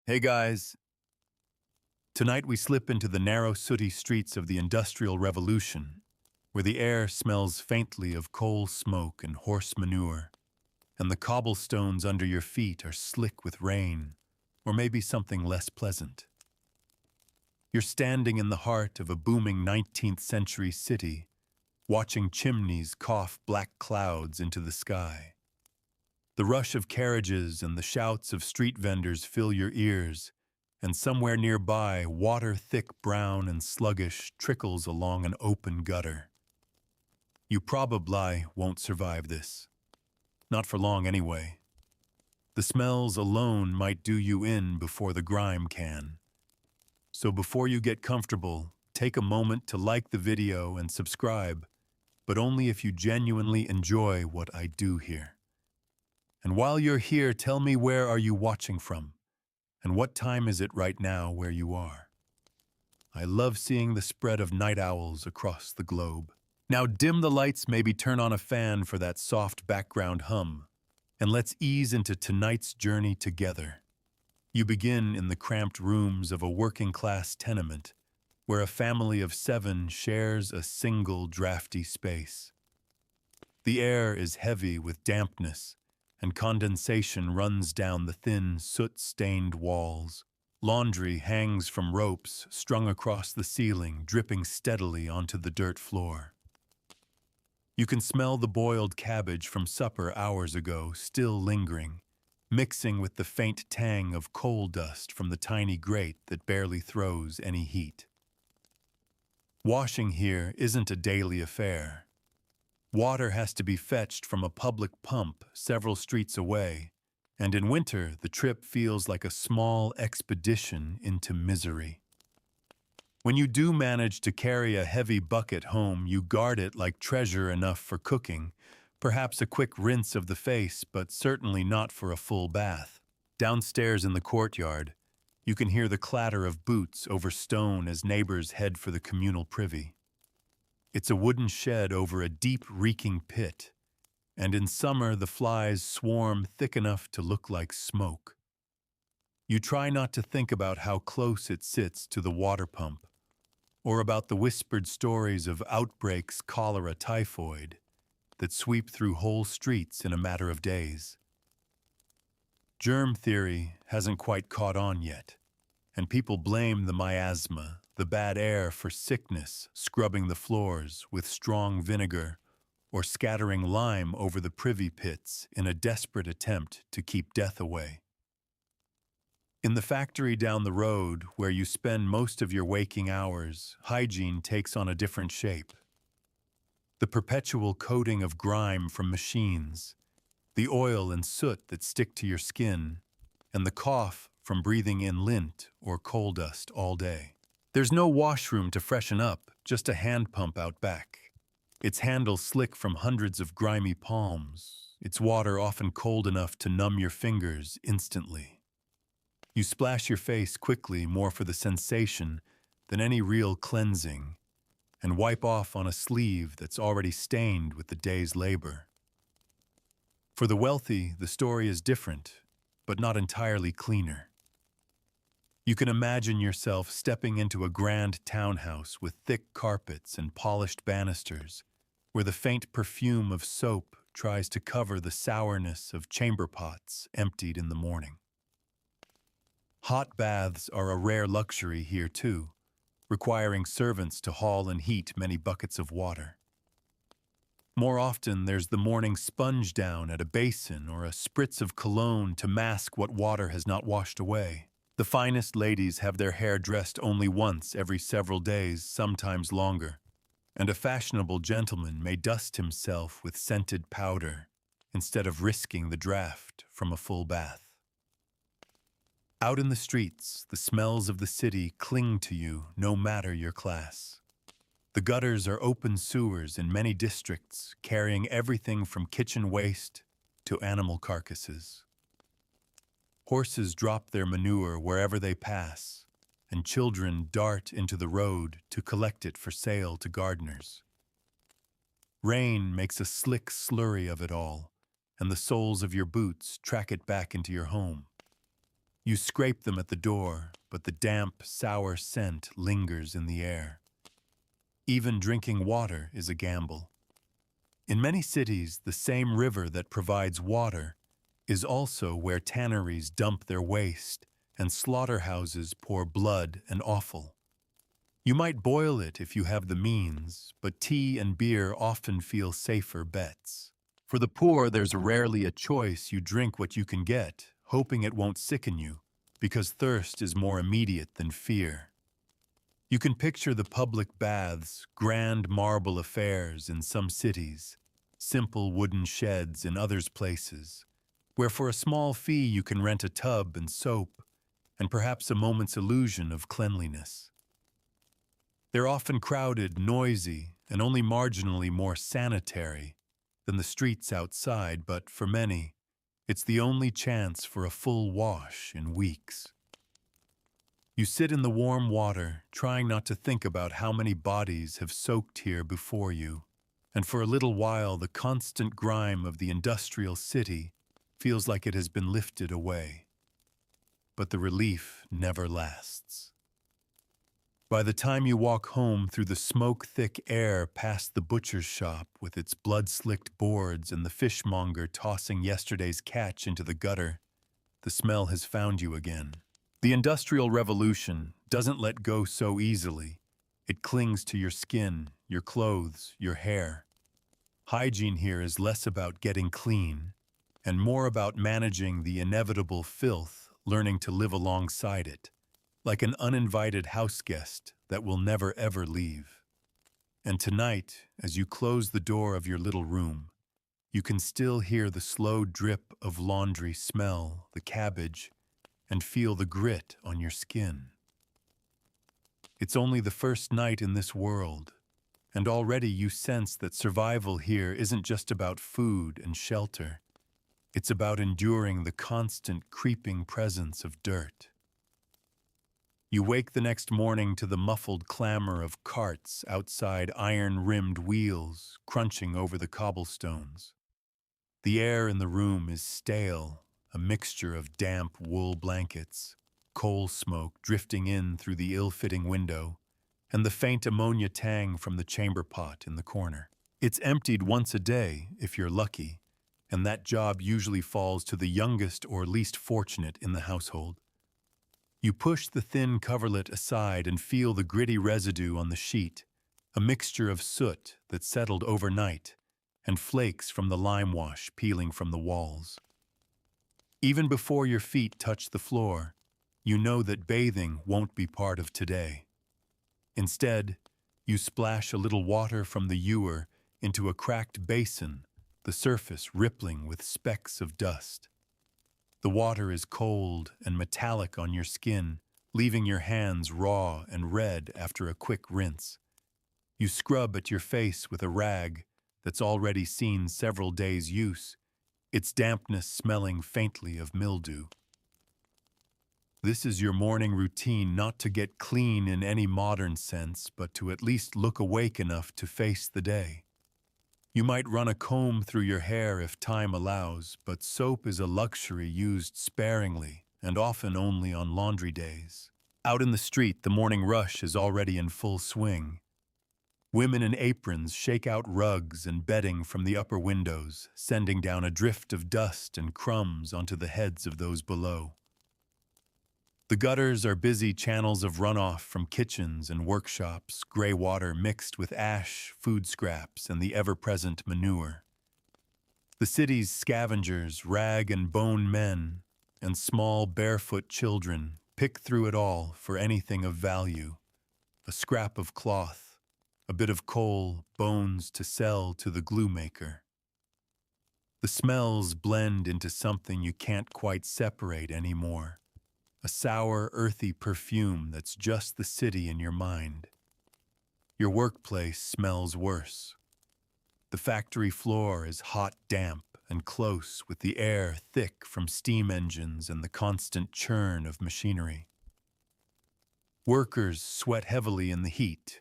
Hey guys, tonight we slip into the narrow, sooty streets of the Industrial Revolution, where the air smells faintly of coal smoke and horse manure, and the cobblestones under your feet are slick with rain, or maybe something less pleasant. You're standing in the heart of a booming 19th century city, watching chimneys cough black clouds into the sky. The rush of carriages and the shouts of street vendors fill your ears, and somewhere nearby, water thick brown and sluggish trickles along an open gutter. You probably won't survive this. Not for long anyway. The smells alone might do you in before the grime can. So before you get comfortable, take a moment to like the video and subscribe, but only if you genuinely enjoy what I do here. And while you're here, tell me, where are you watching from? And what time is it right now where you are? I love seeing the spread of night owls across the globe. Now dim the lights, maybe turn on a fan for that soft background hum, and let's ease into tonight's journey together. You begin in the cramped rooms of a working-class tenement, where a family of 7 shares a single drafty space. The air is heavy with dampness, and condensation runs down the thin, soot-stained walls. Laundry hangs from ropes strung across the ceiling, dripping steadily onto the dirt floor. You can smell the boiled cabbage from supper hours ago still lingering, mixing with the faint tang of coal dust from the tiny grate that barely throws any heat. Washing here isn't a daily affair. Water has to be fetched from a public pump several streets away, and in winter the trip feels like a small expedition into misery. When you do manage to carry a heavy bucket home, you guard it like treasure enough for cooking, perhaps a quick rinse of the face, but certainly not for a full bath. Downstairs in the courtyard, you can hear the clatter of boots over stone as neighbors head for the communal privy. It's a wooden shed over a deep, reeking pit, and in summer the flies swarm thick enough to look like smoke. You try not to think about how close it sits to the water pump, or about the whispered stories of outbreaks, cholera, typhoid, that sweep through whole streets in a matter of days. Germ theory hasn't quite caught on yet, and people blame the miasma, the bad air, for sickness, scrubbing the floors with strong vinegar or scattering lime over the privy pits in a desperate attempt to keep death away. In the factory down the road, where you spend most of your waking hours, hygiene takes on a different shape. The perpetual coating of grime from machines, the oil and soot that stick to your skin, and the cough from breathing in lint or coal dust all day. There's no washroom to freshen up, just a hand pump out back. Its handle slick from hundreds of grimy palms, its water often cold enough to numb your fingers instantly. You splash your face quickly, more for the sensation than any real cleansing, and wipe off on a sleeve that's already stained with the day's labor. For the wealthy, the story is different, but not entirely cleaner. You can imagine yourself stepping into a grand townhouse with thick carpets and polished banisters, where the faint perfume of soap tries to cover the sourness of chamber pots emptied in the morning. Hot baths are a rare luxury here too, requiring servants to haul and heat many buckets of water. More often, there's the morning sponge down at a basin or a spritz of cologne to mask what water has not washed away. The finest ladies have their hair dressed only once every several days, sometimes longer, and a fashionable gentleman may dust himself with scented powder instead of risking the draft from a full bath. Out in the streets, the smells of the city cling to you no matter your class. The gutters are open sewers in many districts, carrying everything from kitchen waste to animal carcasses. Horses drop their manure wherever they pass, and children dart into the road to collect it for sale to gardeners. Rain makes a slick slurry of it all, and the soles of your boots track it back into your home. You scrape them at the door, but the damp, sour scent lingers in the air. Even drinking water is a gamble. In many cities, the same river that provides water is also where tanneries dump their waste and slaughterhouses pour blood and offal. You might boil it if you have the means, but tea and beer often feel safer bets. For the poor, there's rarely a choice. You drink what you can get, hoping it won't sicken you, because thirst is more immediate than fear. You can picture the public baths, grand marble affairs in some cities, simple wooden sheds in others places, where for a small fee you can rent a tub and soap, and perhaps a moment's illusion of cleanliness. They're often crowded, noisy, and only marginally more sanitary than the streets outside, but for many, it's the only chance for a full wash in weeks. You sit in the warm water, trying not to think about how many bodies have soaked here before you, and for a little while the constant grime of the industrial city feels like it has been lifted away. But the relief never lasts. By the time you walk home through the smoke-thick air past the butcher's shop with its blood-slicked boards and the fishmonger tossing yesterday's catch into the gutter, the smell has found you again. The Industrial Revolution doesn't let go so easily. It clings to your skin, your clothes, your hair. Hygiene here is less about getting clean and more about managing the inevitable filth, learning to live alongside it, like an uninvited house guest that will never ever leave. And tonight, as you close the door of your little room, you can still hear the slow drip of laundry, smell the cabbage, and feel the grit on your skin. It's only the first night in this world, and already you sense that survival here isn't just about food and shelter. It's about enduring the constant creeping presence of dirt. You wake the next morning to the muffled clamor of carts outside iron-rimmed wheels crunching over the cobblestones. The air in the room is stale, a mixture of damp wool blankets, coal smoke drifting in through the ill-fitting window, and the faint ammonia tang from the chamber pot in the corner. It's emptied once a day, if you're lucky, and that job usually falls to the youngest or least fortunate in the household. You push the thin coverlet aside and feel the gritty residue on the sheet, a mixture of soot that settled overnight and flakes from the lime wash peeling from the walls. Even before your feet touch the floor, you know that bathing won't be part of today. Instead, you splash a little water from the ewer into a cracked basin, the surface rippling with specks of dust. The water is cold and metallic on your skin, leaving your hands raw and red after a quick rinse. You scrub at your face with a rag that's already seen several days' use, its dampness smelling faintly of mildew. This is your morning routine, not to get clean in any modern sense, but to at least look awake enough to face the day. You might run a comb through your hair if time allows, but soap is a luxury used sparingly and often only on laundry days. Out in the street, the morning rush is already in full swing. Women in aprons shake out rugs and bedding from the upper windows, sending down a drift of dust and crumbs onto the heads of those below. The gutters are busy channels of runoff from kitchens and workshops, gray water mixed with ash, food scraps, and the ever-present manure. The city's scavengers, rag and bone men, and small barefoot children pick through it all for anything of value. A scrap of cloth, a bit of coal, bones to sell to the glue maker. The smells blend into something you can't quite separate anymore. A sour, earthy perfume that's just the city in your mind. Your workplace smells worse. The factory floor is hot, damp, and close with the air thick from steam engines and the constant churn of machinery. Workers sweat heavily in the heat,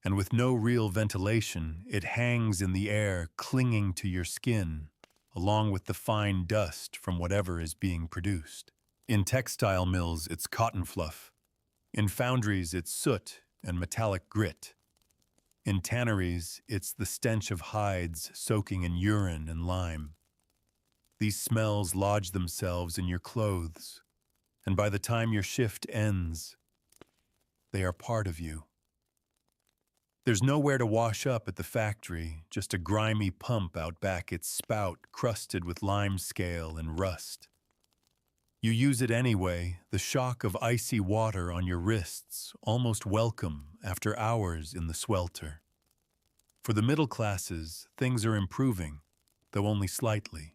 and with no real ventilation, it hangs in the air, clinging to your skin, along with the fine dust from whatever is being produced. In textile mills, it's cotton fluff. In foundries, it's soot and metallic grit. In tanneries, it's the stench of hides soaking in urine and lime. These smells lodge themselves in your clothes, and by the time your shift ends, they are part of you. There's nowhere to wash up at the factory, just a grimy pump out back, its spout crusted with lime scale and rust. You use it anyway, the shock of icy water on your wrists, almost welcome after hours in the swelter. For the middle classes, things are improving, though only slightly.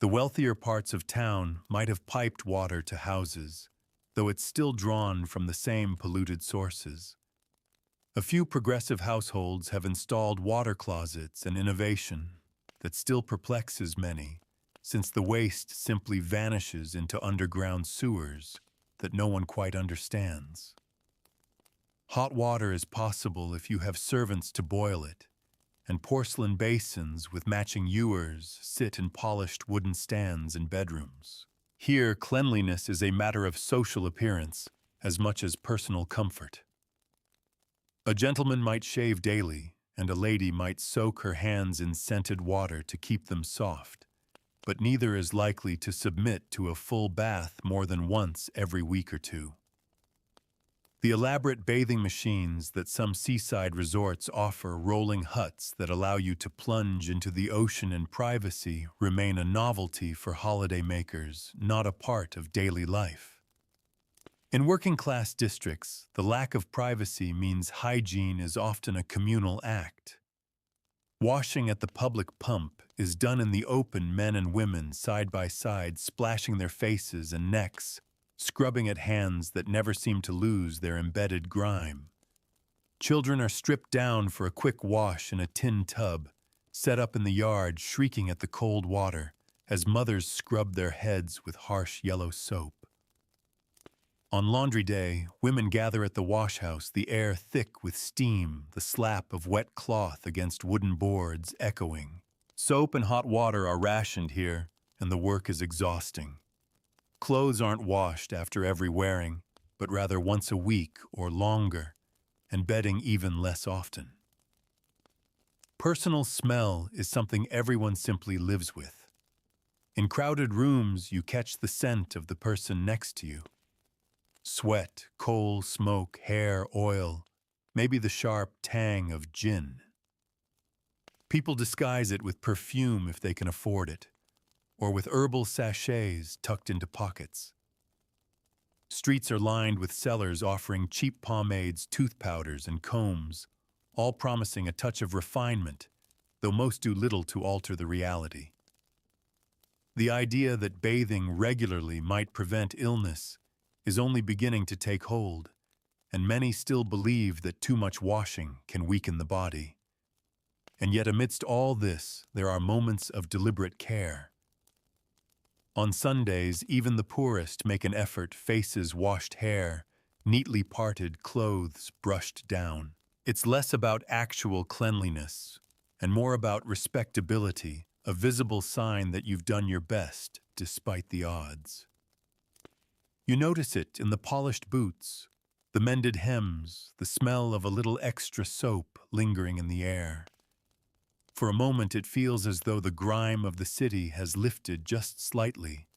The wealthier parts of town might have piped water to houses, though it's still drawn from the same polluted sources. A few progressive households have installed water closets, an innovation that still perplexes many, since the waste simply vanishes into underground sewers that no one quite understands. Hot water is possible if you have servants to boil it, and porcelain basins with matching ewers sit in polished wooden stands in bedrooms. Here, cleanliness is a matter of social appearance as much as personal comfort. A gentleman might shave daily, and a lady might soak her hands in scented water to keep them soft, but neither is likely to submit to a full bath more than once every week or two. The elaborate bathing machines that some seaside resorts offer, rolling huts that allow you to plunge into the ocean in privacy, remain a novelty for holidaymakers, not a part of daily life. In working-class districts, the lack of privacy means hygiene is often a communal act. Washing at the public pump is done in the open, men and women side by side, splashing their faces and necks, scrubbing at hands that never seem to lose their embedded grime. Children are stripped down for a quick wash in a tin tub, set up in the yard, shrieking at the cold water as mothers scrub their heads with harsh yellow soap. On laundry day, women gather at the washhouse, the air thick with steam, the slap of wet cloth against wooden boards echoing. Soap and hot water are rationed here, and the work is exhausting. Clothes aren't washed after every wearing, but rather once a week or longer, and bedding even less often. Personal smell is something everyone simply lives with. In crowded rooms, you catch the scent of the person next to you. Sweat, coal, smoke, hair, oil, maybe the sharp tang of gin. People disguise it with perfume if they can afford it, or with herbal sachets tucked into pockets. Streets are lined with sellers offering cheap pomades, tooth powders, and combs, all promising a touch of refinement, though most do little to alter the reality. The idea that bathing regularly might prevent illness is only beginning to take hold, and many still believe that too much washing can weaken the body. And yet amidst all this, there are moments of deliberate care. On Sundays, even the poorest make an effort, faces washed hair, neatly parted clothes brushed down. It's less about actual cleanliness and more about respectability, a visible sign that you've done your best despite the odds. You notice it in the polished boots, the mended hems, the smell of a little extra soap lingering in the air. For a moment it feels as though the grime of the city has lifted just slightly,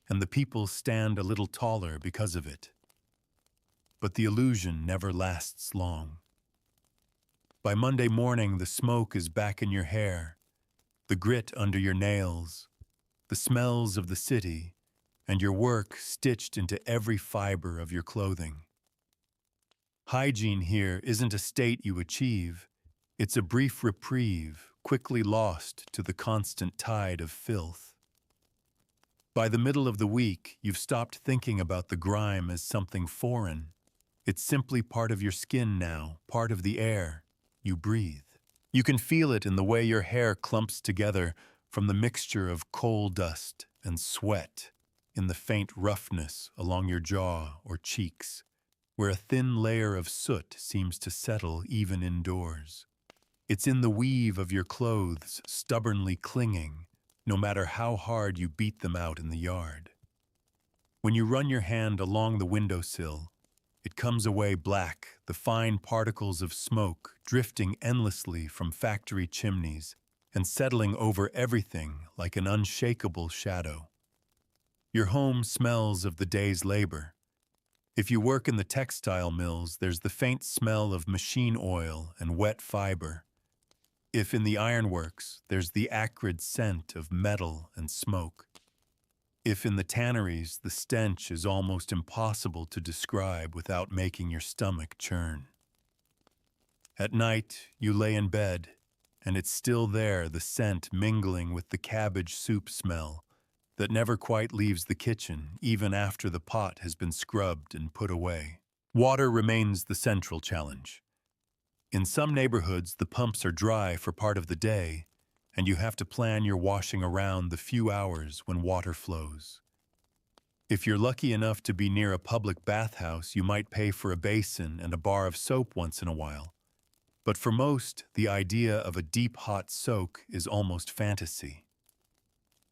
and the people stand a little taller because of it. But the illusion never lasts long. By Monday morning, the smoke is back in your hair, the grit under your nails, the smells of the city, and your work stitched into every fiber of your clothing. Hygiene here isn't a state you achieve, it's a brief reprieve, quickly lost to the constant tide of filth. By the middle of the week, you've stopped thinking about the grime as something foreign. It's simply part of your skin now, part of the air you breathe. You can feel it in the way your hair clumps together from the mixture of coal dust and sweat, in the faint roughness along your jaw or cheeks, where a thin layer of soot seems to settle even indoors. It's in the weave of your clothes, stubbornly clinging, no matter how hard you beat them out in the yard. When you run your hand along the windowsill, it comes away black, the fine particles of smoke drifting endlessly from factory chimneys and settling over everything like an unshakable shadow. Your home smells of the day's labor. If you work in the textile mills, there's the faint smell of machine oil and wet fiber. If in the ironworks, there's the acrid scent of metal and smoke. If in the tanneries, the stench is almost impossible to describe without making your stomach churn. At night, you lay in bed, and it's still there, the scent mingling with the cabbage soup smell that never quite leaves the kitchen, even after the pot has been scrubbed and put away. Water remains the central challenge. In some neighborhoods, the pumps are dry for part of the day, and you have to plan your washing around the few hours when water flows. If you're lucky enough to be near a public bathhouse, you might pay for a basin and a bar of soap once in a while. But for most, the idea of a deep hot soak is almost fantasy.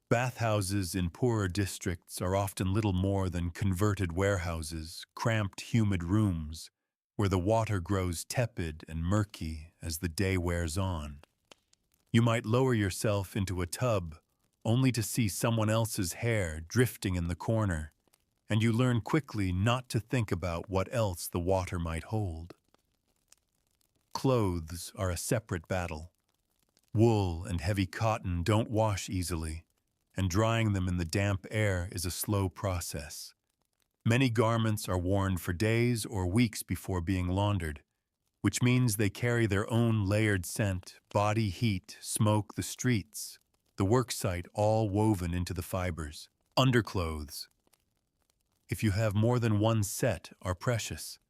Bathhouses in poorer districts are often little more than converted warehouses, cramped, humid rooms, where the water grows tepid and murky as the day wears on. You might lower yourself into a tub only to see someone else's hair drifting in the corner, and you learn quickly not to think about what else the water might hold. Clothes are a separate battle. Wool and heavy cotton don't wash easily, and drying them in the damp air is a slow process. Many garments are worn for days or weeks before being laundered, which means they carry their own layered scent, body heat, smoke, the streets, the worksite, all woven into the fibers. Underclothes, if you have more than one set, are precious.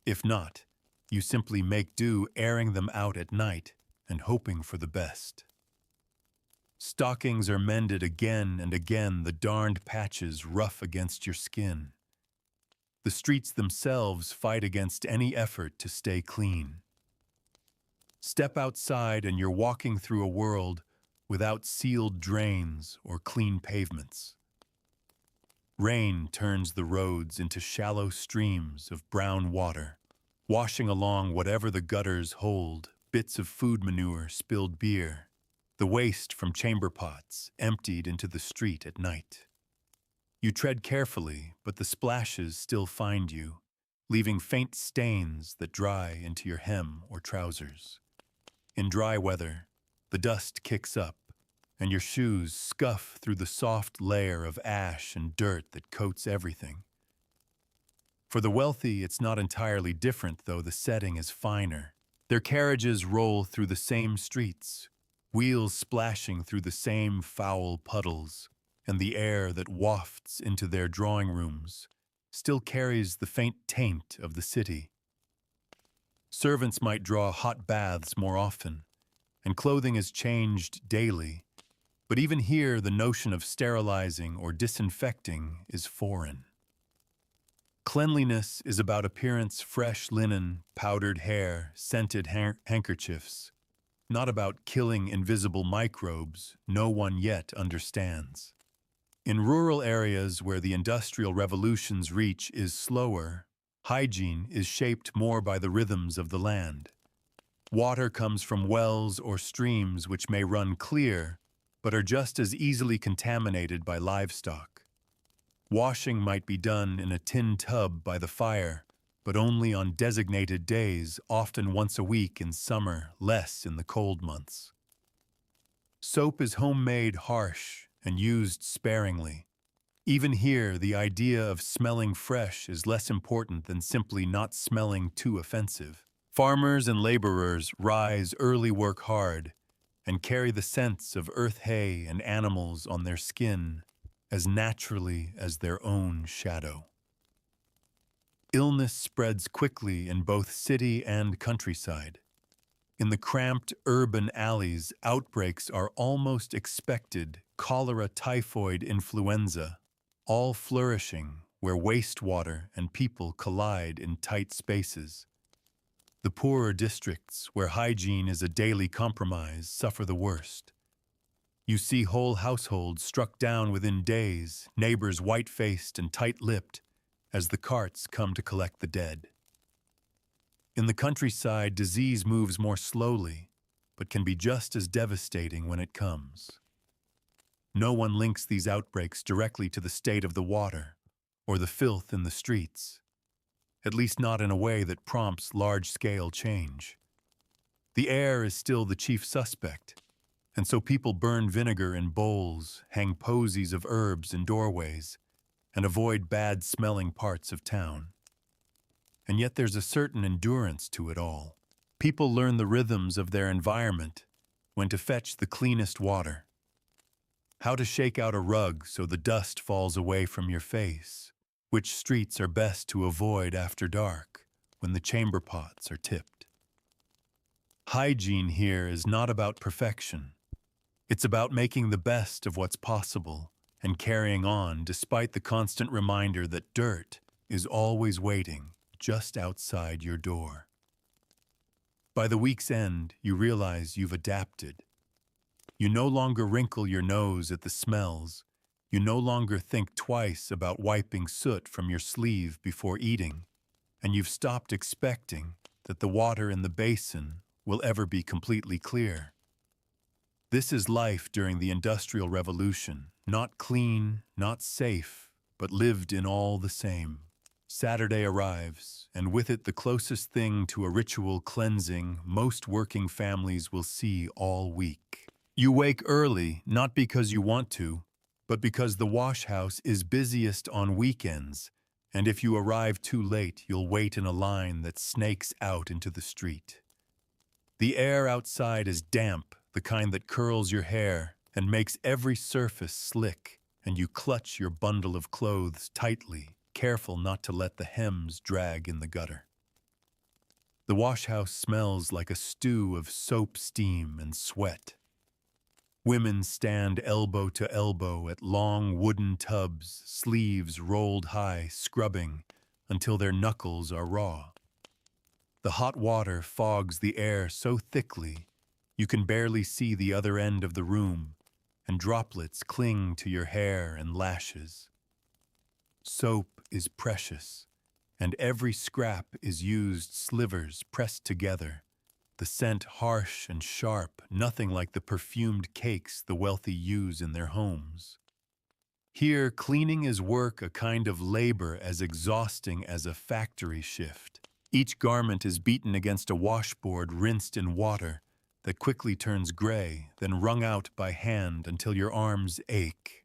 If not, you simply make do airing them out at night and hoping for the best. Stockings are mended again and again, the darned patches rough against your skin. The streets themselves fight against any effort to stay clean. Step outside and you're walking through a world without sealed drains or clean pavements. Rain turns the roads into shallow streams of brown water, washing along whatever the gutters hold, bits of food manure, spilled beer, the waste from chamber pots emptied into the street at night. You tread carefully, but the splashes still find you, leaving faint stains that dry into your hem or trousers. In dry weather, the dust kicks up, and your shoes scuff through the soft layer of ash and dirt that coats everything. For the wealthy, it's not entirely different, though the setting is finer. Their carriages roll through the same streets, wheels splashing through the same foul puddles, and the air that wafts into their drawing rooms still carries the faint taint of the city. Servants might draw hot baths more often, and clothing is changed daily, but even here the notion of sterilizing or disinfecting is foreign. Cleanliness is about appearance, fresh linen, powdered hair, scented handkerchiefs, not about killing invisible microbes no one yet understands. In rural areas where the Industrial Revolution's reach is slower, hygiene is shaped more by the rhythms of the land. Water comes from wells or streams which may run clear, but are just as easily contaminated by livestock. Washing might be done in a tin tub by the fire, but only on designated days, often once a week in summer, less in the cold months. Soap is homemade, harsh, and used sparingly. Even here, the idea of smelling fresh is less important than simply not smelling too offensive. Farmers and laborers rise early, work hard, and carry the scents of earth, hay, and animals on their skin as naturally as their own shadow. Illness spreads quickly in both city and countryside. In the cramped urban alleys, outbreaks are almost expected: cholera, typhoid, influenza, all flourishing where wastewater and people collide in tight spaces. The poorer districts, where hygiene is a daily compromise, suffer the worst. You see whole households struck down within days, neighbors white-faced and tight-lipped, as the carts come to collect the dead. In the countryside, disease moves more slowly, but can be just as devastating when it comes. No one links these outbreaks directly to the state of the water or the filth in the streets, at least not in a way that prompts large-scale change. The air is still the chief suspect, and so people burn vinegar in bowls, hang posies of herbs in doorways, and avoid bad-smelling parts of town. And yet there's a certain endurance to it all. People learn the rhythms of their environment, when to fetch the cleanest water, how to shake out a rug so the dust falls away from your face, which streets are best to avoid after dark, when the chamber pots are tipped. Hygiene here is not about perfection. It's about making the best of what's possible and carrying on despite the constant reminder that dirt is always waiting just outside your door. By the week's end, you realize you've adapted. You no longer wrinkle your nose at the smells. You no longer think twice about wiping soot from your sleeve before eating, and you've stopped expecting that the water in the basin will ever be completely clear. This is life during the Industrial Revolution, not clean, not safe, but lived in all the same. Saturday arrives, and with it the closest thing to a ritual cleansing most working families will see all week. You wake early, not because you want to, but because the wash house is busiest on weekends, and if you arrive too late, you'll wait in a line that snakes out into the street. The air outside is damp, the kind that curls your hair and makes every surface slick, and you clutch your bundle of clothes tightly, careful not to let the hems drag in the gutter. The wash house smells like a stew of soap, steam, and sweat. Women stand elbow to elbow at long wooden tubs, sleeves rolled high, scrubbing until their knuckles are raw. The hot water fogs the air so thickly you can barely see the other end of the room, and droplets cling to your hair and lashes. Soap is precious, and every scrap is used slivers pressed together, the scent harsh and sharp, nothing like the perfumed cakes the wealthy use in their homes. Here, cleaning is work, a kind of labor as exhausting as a factory shift. Each garment is beaten against a washboard rinsed in water that quickly turns gray, then wrung out by hand until your arms ache.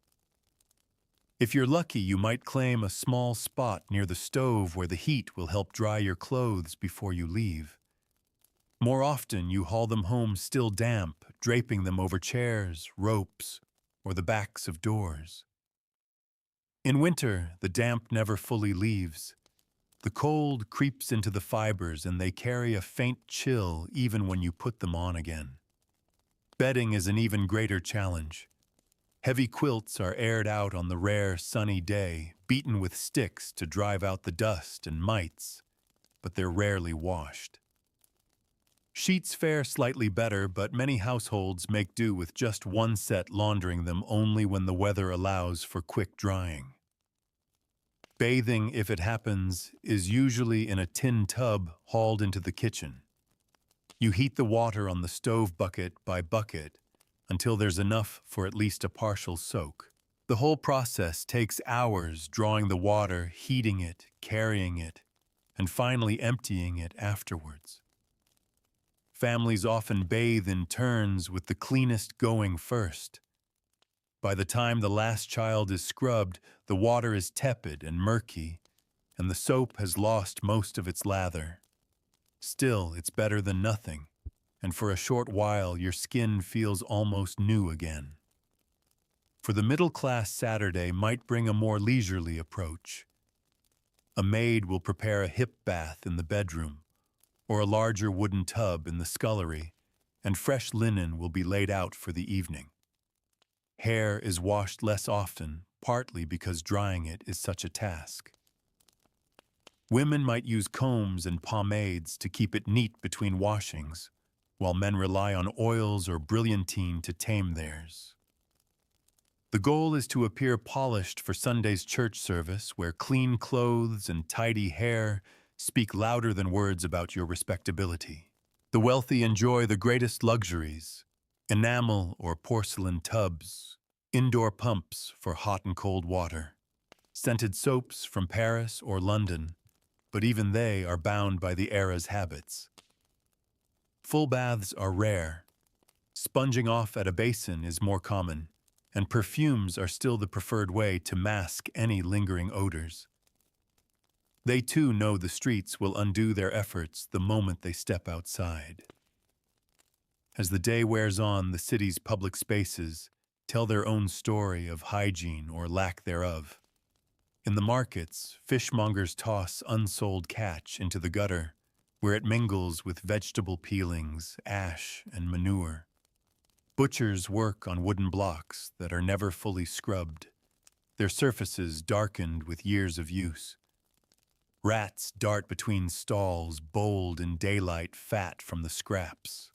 If you're lucky, you might claim a small spot near the stove where the heat will help dry your clothes before you leave. More often, you haul them home still damp, draping them over chairs, ropes, or the backs of doors. In winter, the damp never fully leaves. The cold creeps into the fibers and they carry a faint chill even when you put them on again. Bedding is an even greater challenge. Heavy quilts are aired out on the rare sunny day, beaten with sticks to drive out the dust and mites, but they're rarely washed. Sheets fare slightly better, but many households make do with just one set, laundering them only when the weather allows for quick drying. Bathing, if it happens, is usually in a tin tub hauled into the kitchen. You heat the water on the stove bucket by bucket until there's enough for at least a partial soak. The whole process takes hours, drawing the water, heating it, carrying it, and finally emptying it afterwards. Families often bathe in turns, with the cleanest going first. By the time the last child is scrubbed, the water is tepid and murky, and the soap has lost most of its lather. Still, it's better than nothing, and for a short while your skin feels almost new again. For the middle-class, Saturday might bring a more leisurely approach. A maid will prepare a hip bath in the bedroom, or a larger wooden tub in the scullery, and fresh linen will be laid out for the evening. Hair is washed less often, partly because drying it is such a task. Women might use combs and pomades to keep it neat between washings, while men rely on oils or brilliantine to tame theirs. The goal is to appear polished for Sunday's church service, where clean clothes and tidy hair speak louder than words about your respectability. The wealthy enjoy the greatest luxuries: enamel or porcelain tubs, indoor pumps for hot and cold water, scented soaps from Paris or London, but even they are bound by the era's habits. Full baths are rare. Sponging off at a basin is more common, and perfumes are still the preferred way to mask any lingering odors. They too know the streets will undo their efforts the moment they step outside. As the day wears on, the city's public spaces tell their own story of hygiene or lack thereof. In the markets, fishmongers toss unsold catch into the gutter, where it mingles with vegetable peelings, ash, and manure. Butchers work on wooden blocks that are never fully scrubbed, their surfaces darkened with years of use. Rats dart between stalls, bold in daylight, fat from the scraps.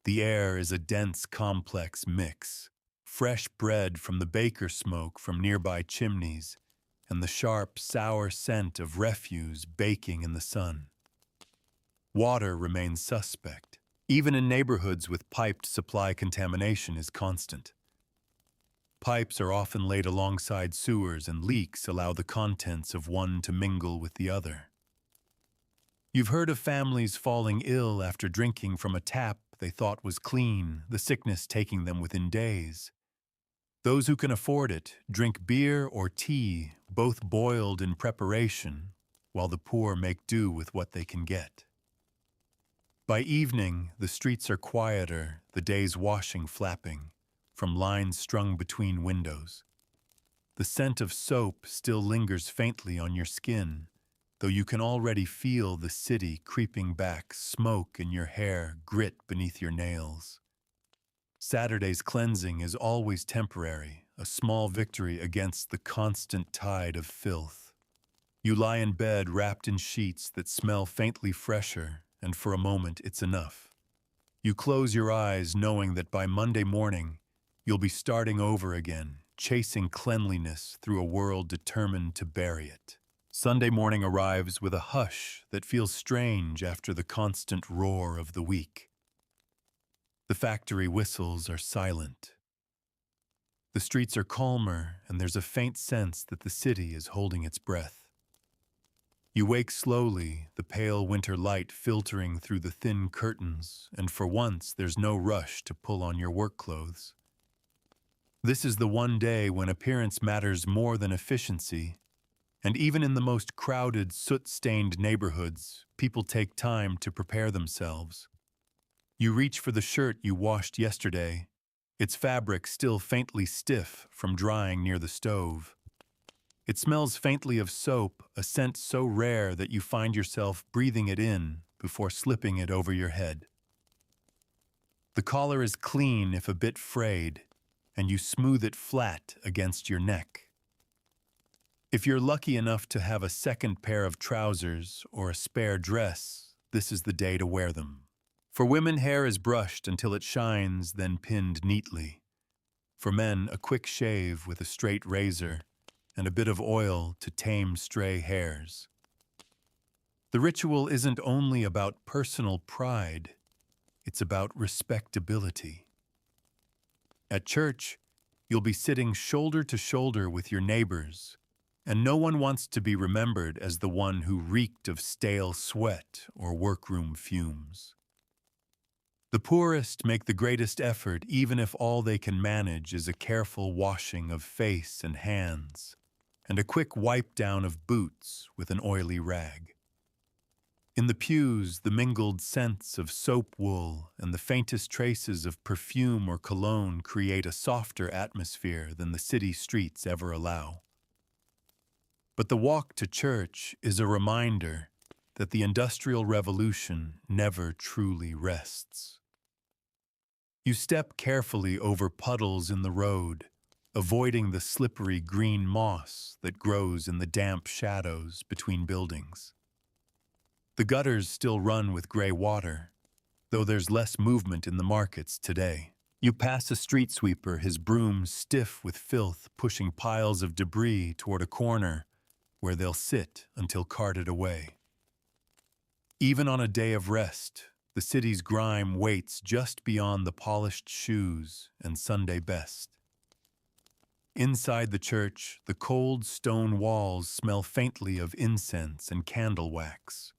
The air is a dense, complex mix: fresh bread from the baker smoke from nearby chimneys, and the sharp, sour scent of refuse baking in the sun. Water remains suspect. Even in neighborhoods with piped supply, contamination is constant. Pipes are often laid alongside sewers, and leaks allow the contents of one to mingle with the other. You've heard of families falling ill after drinking from a tap they thought was clean, the sickness taking them within days. Those who can afford it drink beer or tea, both boiled in preparation, while the poor make do with what they can get. By evening, the streets are quieter, the day's washing flapping from lines strung between windows. The scent of soap still lingers faintly on your skin, though you can already feel the city creeping back, smoke in your hair, grit beneath your nails. Saturday's cleansing is always temporary, a small victory against the constant tide of filth. You lie in bed wrapped in sheets that smell faintly fresher, and for a moment it's enough. You close your eyes knowing that by Monday morning you'll be starting over again, chasing cleanliness through a world determined to bury it. Sunday morning arrives with a hush that feels strange after the constant roar of the week. The factory whistles are silent. The streets are calmer, and there's a faint sense that the city is holding its breath. You wake slowly, the pale winter light filtering through the thin curtains, and for once there's no rush to pull on your work clothes. This is the one day when appearance matters more than efficiency, and even in the most crowded, soot-stained neighborhoods, people take time to prepare themselves. You reach for the shirt you washed yesterday, its fabric still faintly stiff from drying near the stove. It smells faintly of soap, a scent so rare that you find yourself breathing it in before slipping it over your head. The collar is clean if a bit frayed, and you smooth it flat against your neck. If you're lucky enough to have a second pair of trousers or a spare dress, this is the day to wear them. For women, hair is brushed until it shines, then pinned neatly. For men, a quick shave with a straight razor and a bit of oil to tame stray hairs. The ritual isn't only about personal pride, it's about respectability. At church, you'll be sitting shoulder to shoulder with your neighbors, and no one wants to be remembered as the one who reeked of stale sweat or workroom fumes. The poorest make the greatest effort, even if all they can manage is a careful washing of face and hands, and a quick wipe down of boots with an oily rag. In the pews, the mingled scents of soap wool and the faintest traces of perfume or cologne create a softer atmosphere than the city streets ever allow. But the walk to church is a reminder that the Industrial Revolution never truly rests. You step carefully over puddles in the road, avoiding the slippery green moss that grows in the damp shadows between buildings. The gutters still run with gray water, though there's less movement in the markets today. You pass a street sweeper, his broom stiff with filth, pushing piles of debris toward a corner where they'll sit until carted away. Even on a day of rest, the city's grime waits just beyond the polished shoes and Sunday best. Inside the church, the cold stone walls smell faintly of incense and candle wax.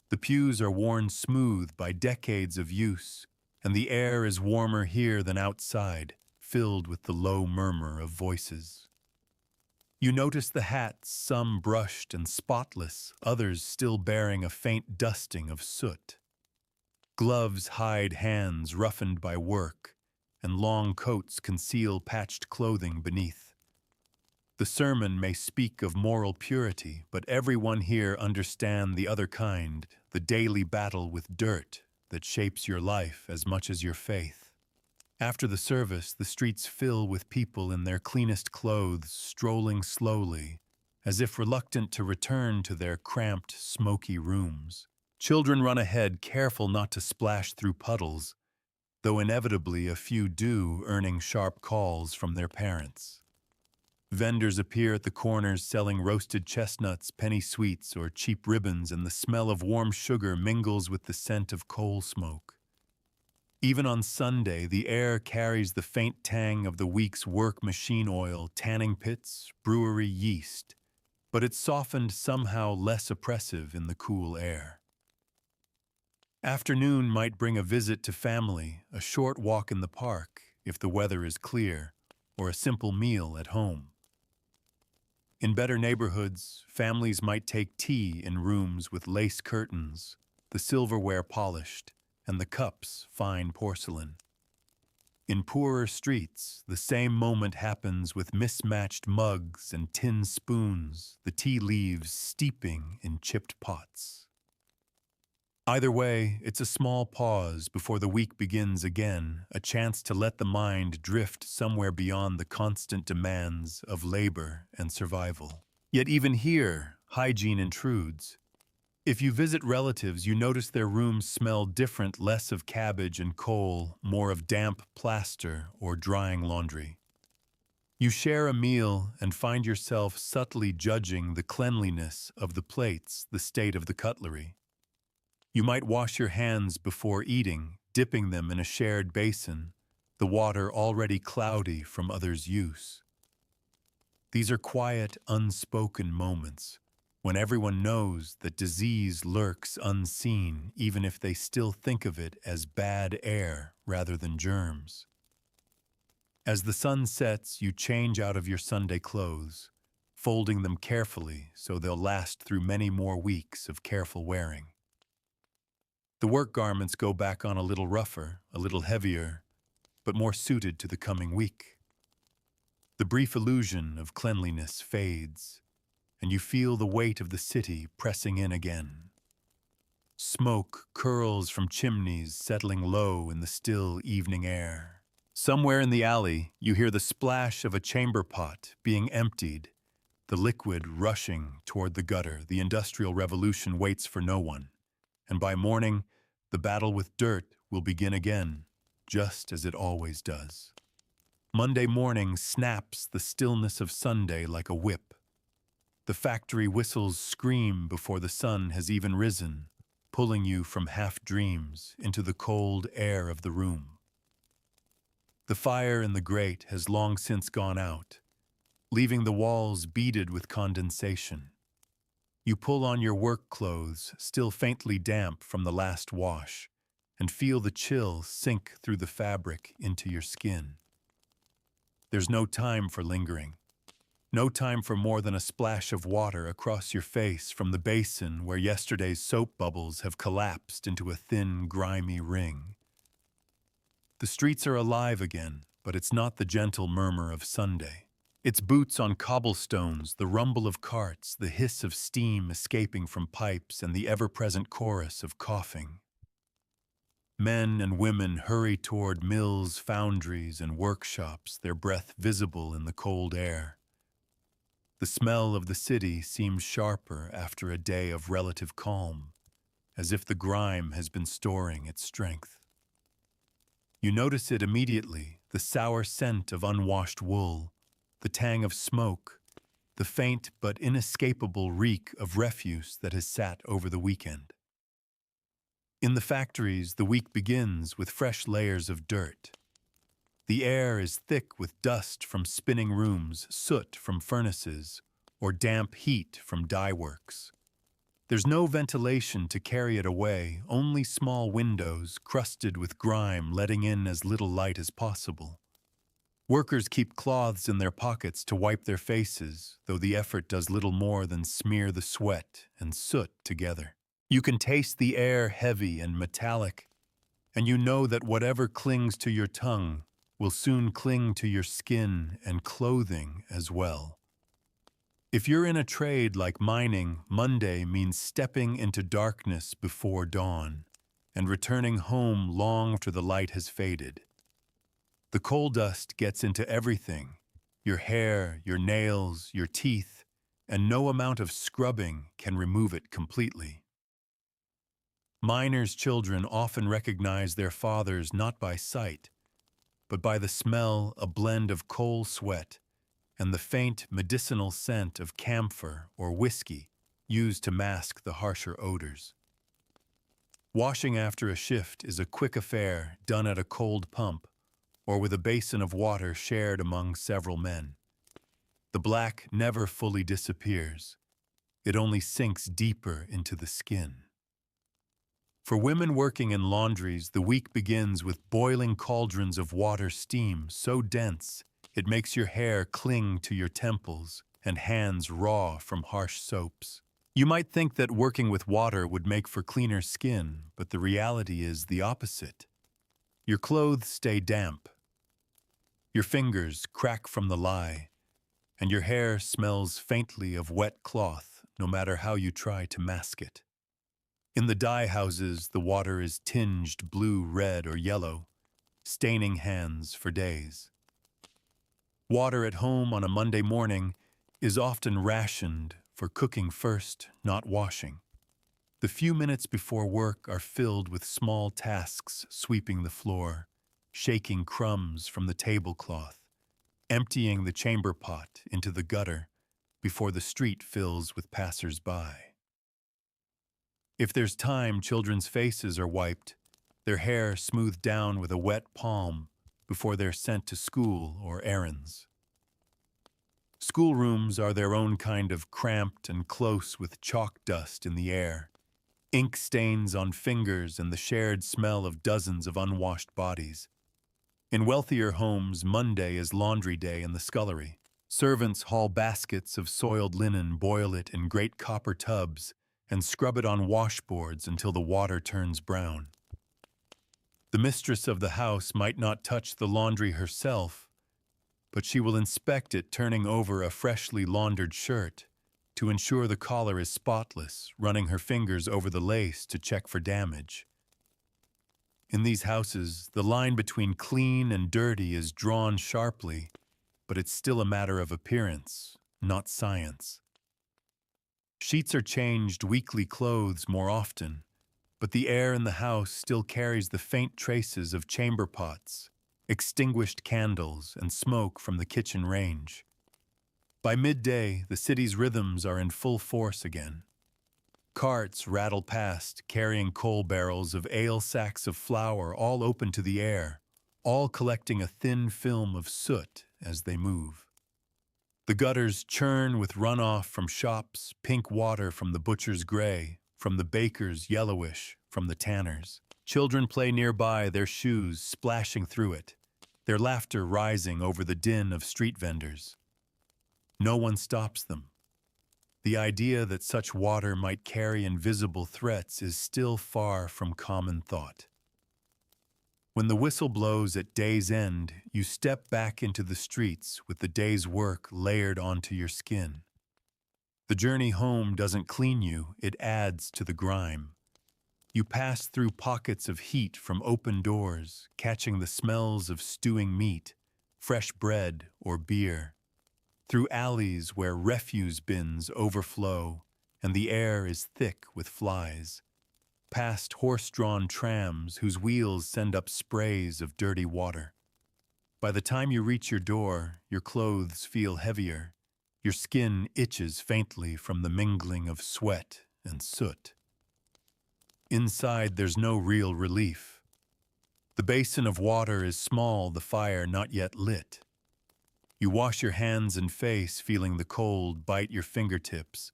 The pews are worn smooth by decades of use, and the air is warmer here than outside, filled with the low murmur of voices. You notice the hats, some brushed and spotless, others still bearing a faint dusting of soot. Gloves hide hands roughened by work, and long coats conceal patched clothing beneath. The sermon may speak of moral purity, but everyone here understands the other kind, the daily battle with dirt that shapes your life as much as your faith. After the service, the streets fill with people in their cleanest clothes, strolling slowly, as if reluctant to return to their cramped, smoky rooms. Children run ahead, careful not to splash through puddles, though inevitably a few do, earning sharp calls from their parents. Vendors appear at the corners selling roasted chestnuts, penny sweets, or cheap ribbons, and the smell of warm sugar mingles with the scent of coal smoke. Even on Sunday, the air carries the faint tang of the week's work machine oil, tanning pits, brewery yeast, but it's softened somehow less oppressive in the cool air. Afternoon might bring a visit to family, a short walk in the park, if the weather is clear, or a simple meal at home. In better neighborhoods, families might take tea in rooms with lace curtains, the silverware polished, and the cups fine porcelain. In poorer streets, the same moment happens with mismatched mugs and tin spoons, the tea leaves steeping in chipped pots. Either way, it's a small pause before the week begins again, a chance to let the mind drift somewhere beyond the constant demands of labor and survival. Yet even here, hygiene intrudes. If you visit relatives, you notice their rooms smell different, less of cabbage and coal, more of damp plaster or drying laundry. You share a meal and find yourself subtly judging the cleanliness of the plates, the state of the cutlery. You might wash your hands before eating, dipping them in a shared basin, the water already cloudy from others' use. These are quiet, unspoken moments, when everyone knows that disease lurks unseen, even if they still think of it as bad air rather than germs. As the sun sets, you change out of your Sunday clothes, folding them carefully so they'll last through many more weeks of careful wearing. The work garments go back on a little rougher, a little heavier, but more suited to the coming week. The brief illusion of cleanliness fades, and you feel the weight of the city pressing in again. Smoke curls from chimneys settling low in the still evening air. Somewhere in the alley, you hear the splash of a chamber pot being emptied, the liquid rushing toward the gutter. The Industrial Revolution waits for no one, and by morning, the battle with dirt will begin again, just as it always does. Monday morning snaps the stillness of Sunday like a whip. The factory whistles scream before the sun has even risen, pulling you from half-dreams into the cold air of the room. The fire in the grate has long since gone out, leaving the walls beaded with condensation. You pull on your work clothes, still faintly damp from the last wash, and feel the chill sink through the fabric into your skin. There's no time for lingering. No time for more than a splash of water across your face from the basin where yesterday's soap bubbles have collapsed into a thin, grimy ring. The streets are alive again, but it's not the gentle murmur of Sunday. It's boots on cobblestones, the rumble of carts, the hiss of steam escaping from pipes, and the ever-present chorus of coughing. Men and women hurry toward mills, foundries, and workshops, their breath visible in the cold air. The smell of the city seems sharper after a day of relative calm, as if the grime has been storing its strength. You notice it immediately, the sour scent of unwashed wool, the tang of smoke, the faint but inescapable reek of refuse that has sat over the weekend. In the factories, the week begins with fresh layers of dirt. The air is thick with dust from spinning rooms, soot from furnaces, or damp heat from dye works. There's no ventilation to carry it away, only small windows crusted with grime letting in as little light as possible. Workers keep cloths in their pockets to wipe their faces, though the effort does little more than smear the sweat and soot together. You can taste the air heavy and metallic, and you know that whatever clings to your tongue will soon cling to your skin and clothing as well. If you're in a trade like mining, Monday means stepping into darkness before dawn and returning home long after the light has faded. The coal dust gets into everything, your hair, your nails, your teeth, and no amount of scrubbing can remove it completely. Miners' children often recognize their fathers not by sight, but by the smell, a blend of coal sweat, and the faint medicinal scent of camphor or whiskey used to mask the harsher odors. Washing after a shift is a quick affair done at a cold pump or with a basin of water shared among several men. The black never fully disappears. It only sinks deeper into the skin. For women working in laundries, the week begins with boiling cauldrons of water steam so dense it makes your hair cling to your temples and hands raw from harsh soaps. You might think that working with water would make for cleaner skin, but the reality is the opposite. Your clothes stay damp. Your fingers crack from the lye, and your hair smells faintly of wet cloth no matter how you try to mask it. In the dye houses, the water is tinged blue, red, or yellow, staining hands for days. Water at home on a Monday morning is often rationed for cooking first, not washing. The few minutes before work are filled with small tasks: sweeping the floor, shaking crumbs from the tablecloth, emptying the chamber pot into the gutter before the street fills with passers-by. If there's time, children's faces are wiped, their hair smoothed down with a wet palm before they're sent to school or errands. Schoolrooms are their own kind of cramped and close with chalk dust in the air, ink stains on fingers and the shared smell of dozens of unwashed bodies. In wealthier homes, Monday is laundry day in the scullery. Servants haul baskets of soiled linen, boil it in great copper tubs, and scrub it on washboards until the water turns brown. The mistress of the house might not touch the laundry herself, but she will inspect it, turning over a freshly laundered shirt to ensure the collar is spotless, running her fingers over the lace to check for damage. In these houses, the line between clean and dirty is drawn sharply, but it's still a matter of appearance, not science. Sheets are changed, weekly clothes more often, but the air in the house still carries the faint traces of chamber pots, extinguished candles, and smoke from the kitchen range. By midday, the city's rhythms are in full force again. Carts rattle past, carrying coal barrels of ale, sacks of flour, all open to the air, all collecting a thin film of soot as they move. The gutters churn with runoff from shops, pink water from the butcher's gray, from the baker's yellowish, from the tanner's. Children play nearby, their shoes splashing through it, their laughter rising over the din of street vendors. No one stops them. The idea that such water might carry invisible threats is still far from common thought. When the whistle blows at day's end, you step back into the streets with the day's work layered onto your skin. The journey home doesn't clean you, it adds to the grime. You pass through pockets of heat from open doors, catching the smells of stewing meat, fresh bread, or beer. Through alleys where refuse bins overflow and the air is thick with flies. past horse-drawn trams whose wheels send up sprays of dirty water. By the time you reach your door, your clothes feel heavier. Your skin itches faintly from the mingling of sweat and soot. Inside, there's no real relief. The basin of water is small, the fire not yet lit. You wash your hands and face, feeling the cold bite your fingertips,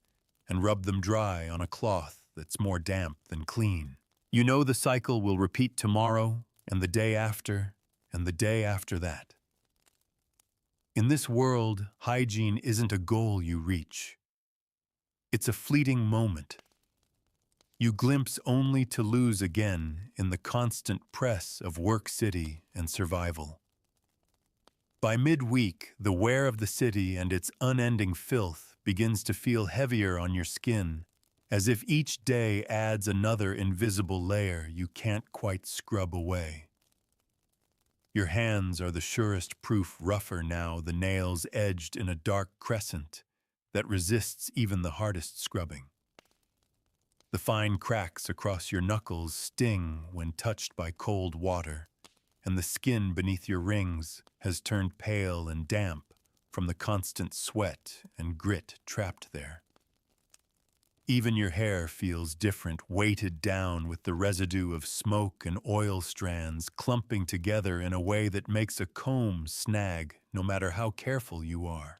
and rub them dry on a cloth that's more damp than clean. You know the cycle will repeat tomorrow, and the day after, and the day after that. In this world, hygiene isn't a goal you reach. It's a fleeting moment. You glimpse only to lose again in the constant press of work city and survival. By midweek, the wear of the city and its unending filth begins to feel heavier on your skin, as if each day adds another invisible layer you can't quite scrub away. Your hands are the surest proof rougher now, the nails edged in a dark crescent that resists even the hardest scrubbing. The fine cracks across your knuckles sting when touched by cold water, and the skin beneath your rings has turned pale and damp from the constant sweat and grit trapped there. Even your hair feels different, weighted down with the residue of smoke and oil strands clumping together in a way that makes a comb snag no matter how careful you are.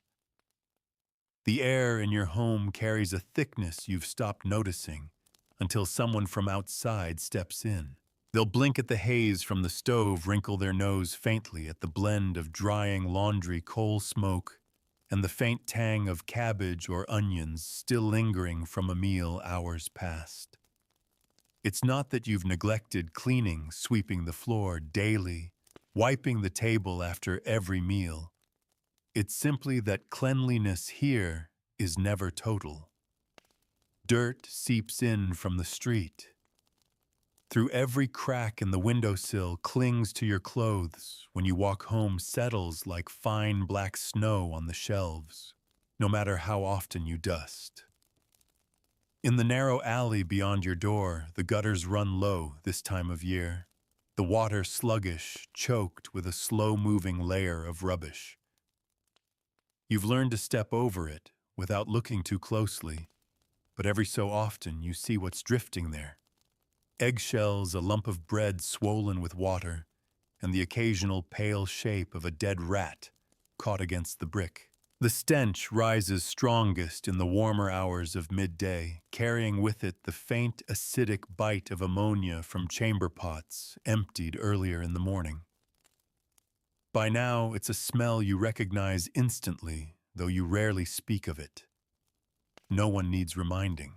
The air in your home carries a thickness you've stopped noticing until someone from outside steps in. They'll blink at the haze from the stove, wrinkle their nose faintly at the blend of drying laundry, coal smoke, and the faint tang of cabbage or onions still lingering from a meal hours past. It's not that you've neglected cleaning, sweeping the floor daily, wiping the table after every meal. It's simply that cleanliness here is never total. Dirt seeps in from the street. Through every crack in the windowsill clings to your clothes. When you walk home, settles like fine black snow on the shelves, no matter how often you dust. In the narrow alley beyond your door, the gutters run low this time of year, the water sluggish, choked with a slow-moving layer of rubbish. You've learned to step over it without looking too closely, but every so often you see what's drifting there. Eggshells, a lump of bread swollen with water, and the occasional pale shape of a dead rat caught against the brick. The stench rises strongest in the warmer hours of midday, carrying with it the faint acidic bite of ammonia from chamber pots emptied earlier in the morning. By now, it's a smell you recognize instantly, though you rarely speak of it. No one needs reminding.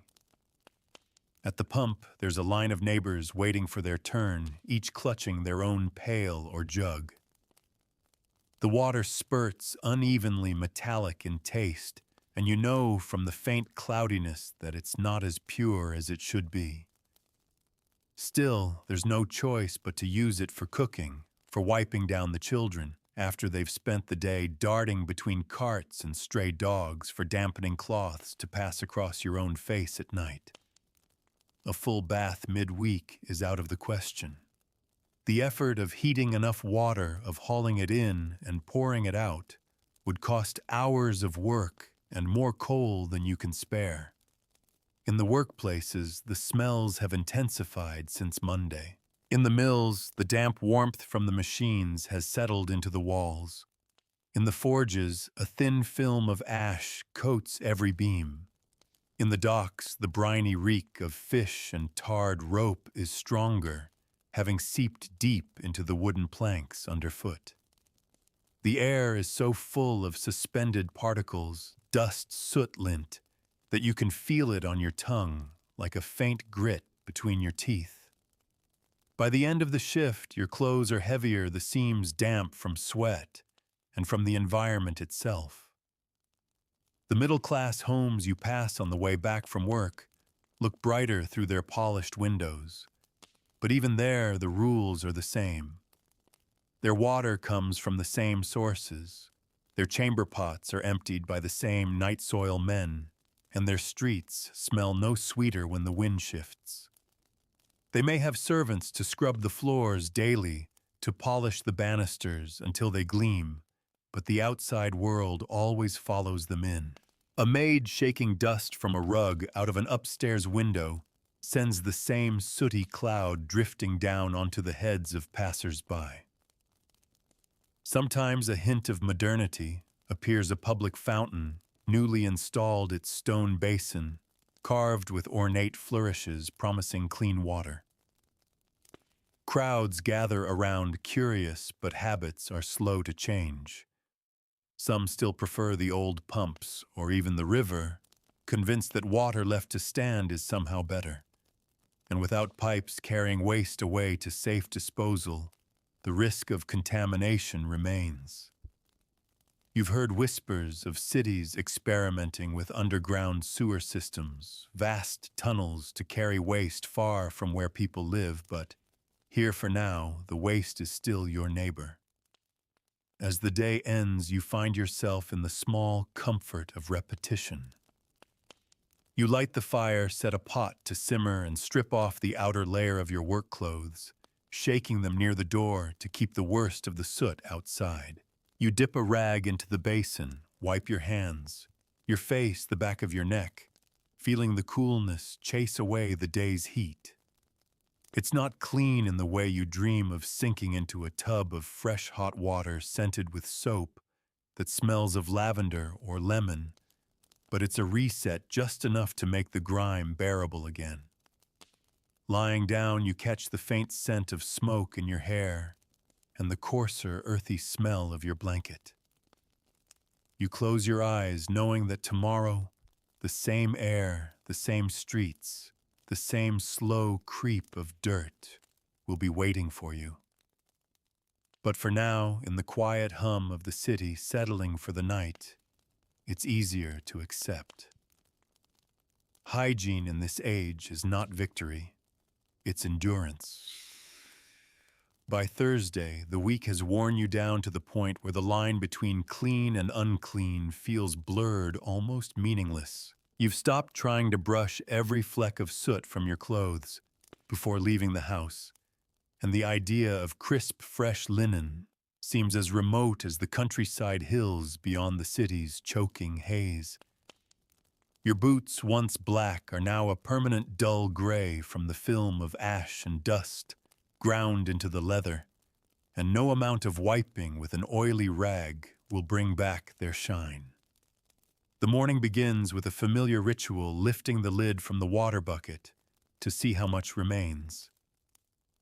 At the pump, there's a line of neighbors waiting for their turn, each clutching their own pail or jug. The water spurts unevenly metallic in taste, and you know from the faint cloudiness that it's not as pure as it should be. Still, there's no choice but to use it for cooking, for wiping down the children, after they've spent the day darting between carts and stray dogs, for dampening cloths to pass across your own face at night. A full bath midweek is out of the question. The effort of heating enough water, of hauling it in and pouring it out, would cost hours of work and more coal than you can spare. In the workplaces, the smells have intensified since Monday. In the mills, the damp warmth from the machines has settled into the walls. In the forges, a thin film of ash coats every beam. In the docks, the briny reek of fish and tarred rope is stronger, having seeped deep into the wooden planks underfoot. The air is so full of suspended particles, dust soot lint, that you can feel it on your tongue like a faint grit between your teeth. By the end of the shift, your clothes are heavier, the seams damp from sweat and from the environment itself. The middle-class homes you pass on the way back from work look brighter through their polished windows, but even there the rules are the same. Their water comes from the same sources, their chamber pots are emptied by the same night soil men, and their streets smell no sweeter when the wind shifts. They may have servants to scrub the floors daily, to polish the banisters until they gleam, but the outside world always follows them in. A maid shaking dust from a rug out of an upstairs window sends the same sooty cloud drifting down onto the heads of passers-by. Sometimes a hint of modernity appears: a public fountain, newly installed, its stone basin, carved with ornate flourishes promising clean water. Crowds gather around, curious, but habits are slow to change. Some still prefer the old pumps or even the river, convinced that water left to stand is somehow better. And without pipes carrying waste away to safe disposal, the risk of contamination remains. You've heard whispers of cities experimenting with underground sewer systems, vast tunnels to carry waste far from where people live, but here for now, the waste is still your neighbor. As the day ends, you find yourself in the small comfort of repetition. You light the fire, set a pot to simmer, and strip off the outer layer of your work clothes, shaking them near the door to keep the worst of the soot outside. You dip a rag into the basin, wipe your hands, your face, the back of your neck, feeling the coolness chase away the day's heat. It's not clean in the way you dream of sinking into a tub of fresh hot water scented with soap that smells of lavender or lemon, but it's a reset just enough to make the grime bearable again. Lying down, you catch the faint scent of smoke in your hair and the coarser, earthy smell of your blanket. You close your eyes, knowing that tomorrow, the same air, the same streets, the same slow creep of dirt will be waiting for you. But for now, in the quiet hum of the city settling for the night, it's easier to accept. Hygiene in this age is not victory, it's endurance. By Thursday, the week has worn you down to the point where the line between clean and unclean feels blurred, almost meaningless. You've stopped trying to brush every fleck of soot from your clothes before leaving the house, and the idea of crisp, fresh linen seems as remote as the countryside hills beyond the city's choking haze. Your boots, once black, are now a permanent dull gray from the film of ash and dust ground into the leather, and no amount of wiping with an oily rag will bring back their shine. The morning begins with a familiar ritual, lifting the lid from the water bucket to see how much remains.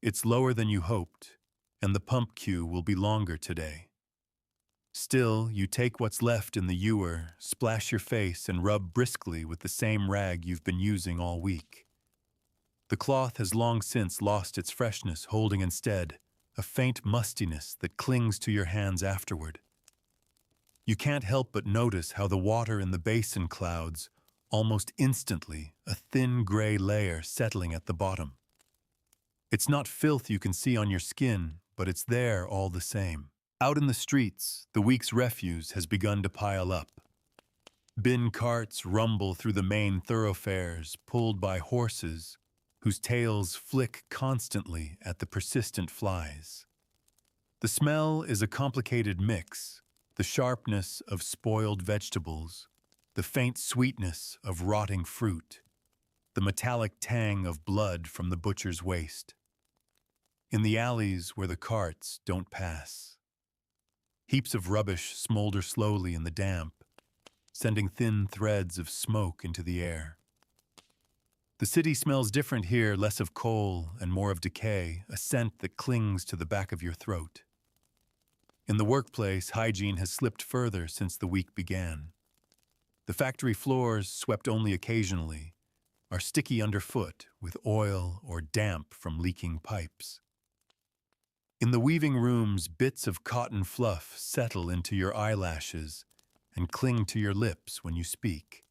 It's lower than you hoped, and the pump queue will be longer today. Still, you take what's left in the ewer, splash your face, and rub briskly with the same rag you've been using all week. The cloth has long since lost its freshness, holding instead a faint mustiness that clings to your hands afterward. You can't help but notice how the water in the basin clouds almost instantly a thin gray layer settling at the bottom. It's not filth you can see on your skin, but it's there all the same. Out in the streets, the week's refuse has begun to pile up. Bin carts rumble through the main thoroughfares, pulled by horses whose tails flick constantly at the persistent flies. The smell is a complicated mix: the sharpness of spoiled vegetables, the faint sweetness of rotting fruit, the metallic tang of blood from the butcher's waste. In the alleys where the carts don't pass, heaps of rubbish smolder slowly in the damp, sending thin threads of smoke into the air. The city smells different here, less of coal and more of decay, a scent that clings to the back of your throat. In the workplace, hygiene has slipped further since the week began. The factory floors, swept only occasionally, are sticky underfoot with oil or damp from leaking pipes. In the weaving rooms, bits of cotton fluff settle into your eyelashes and cling to your lips when you speak.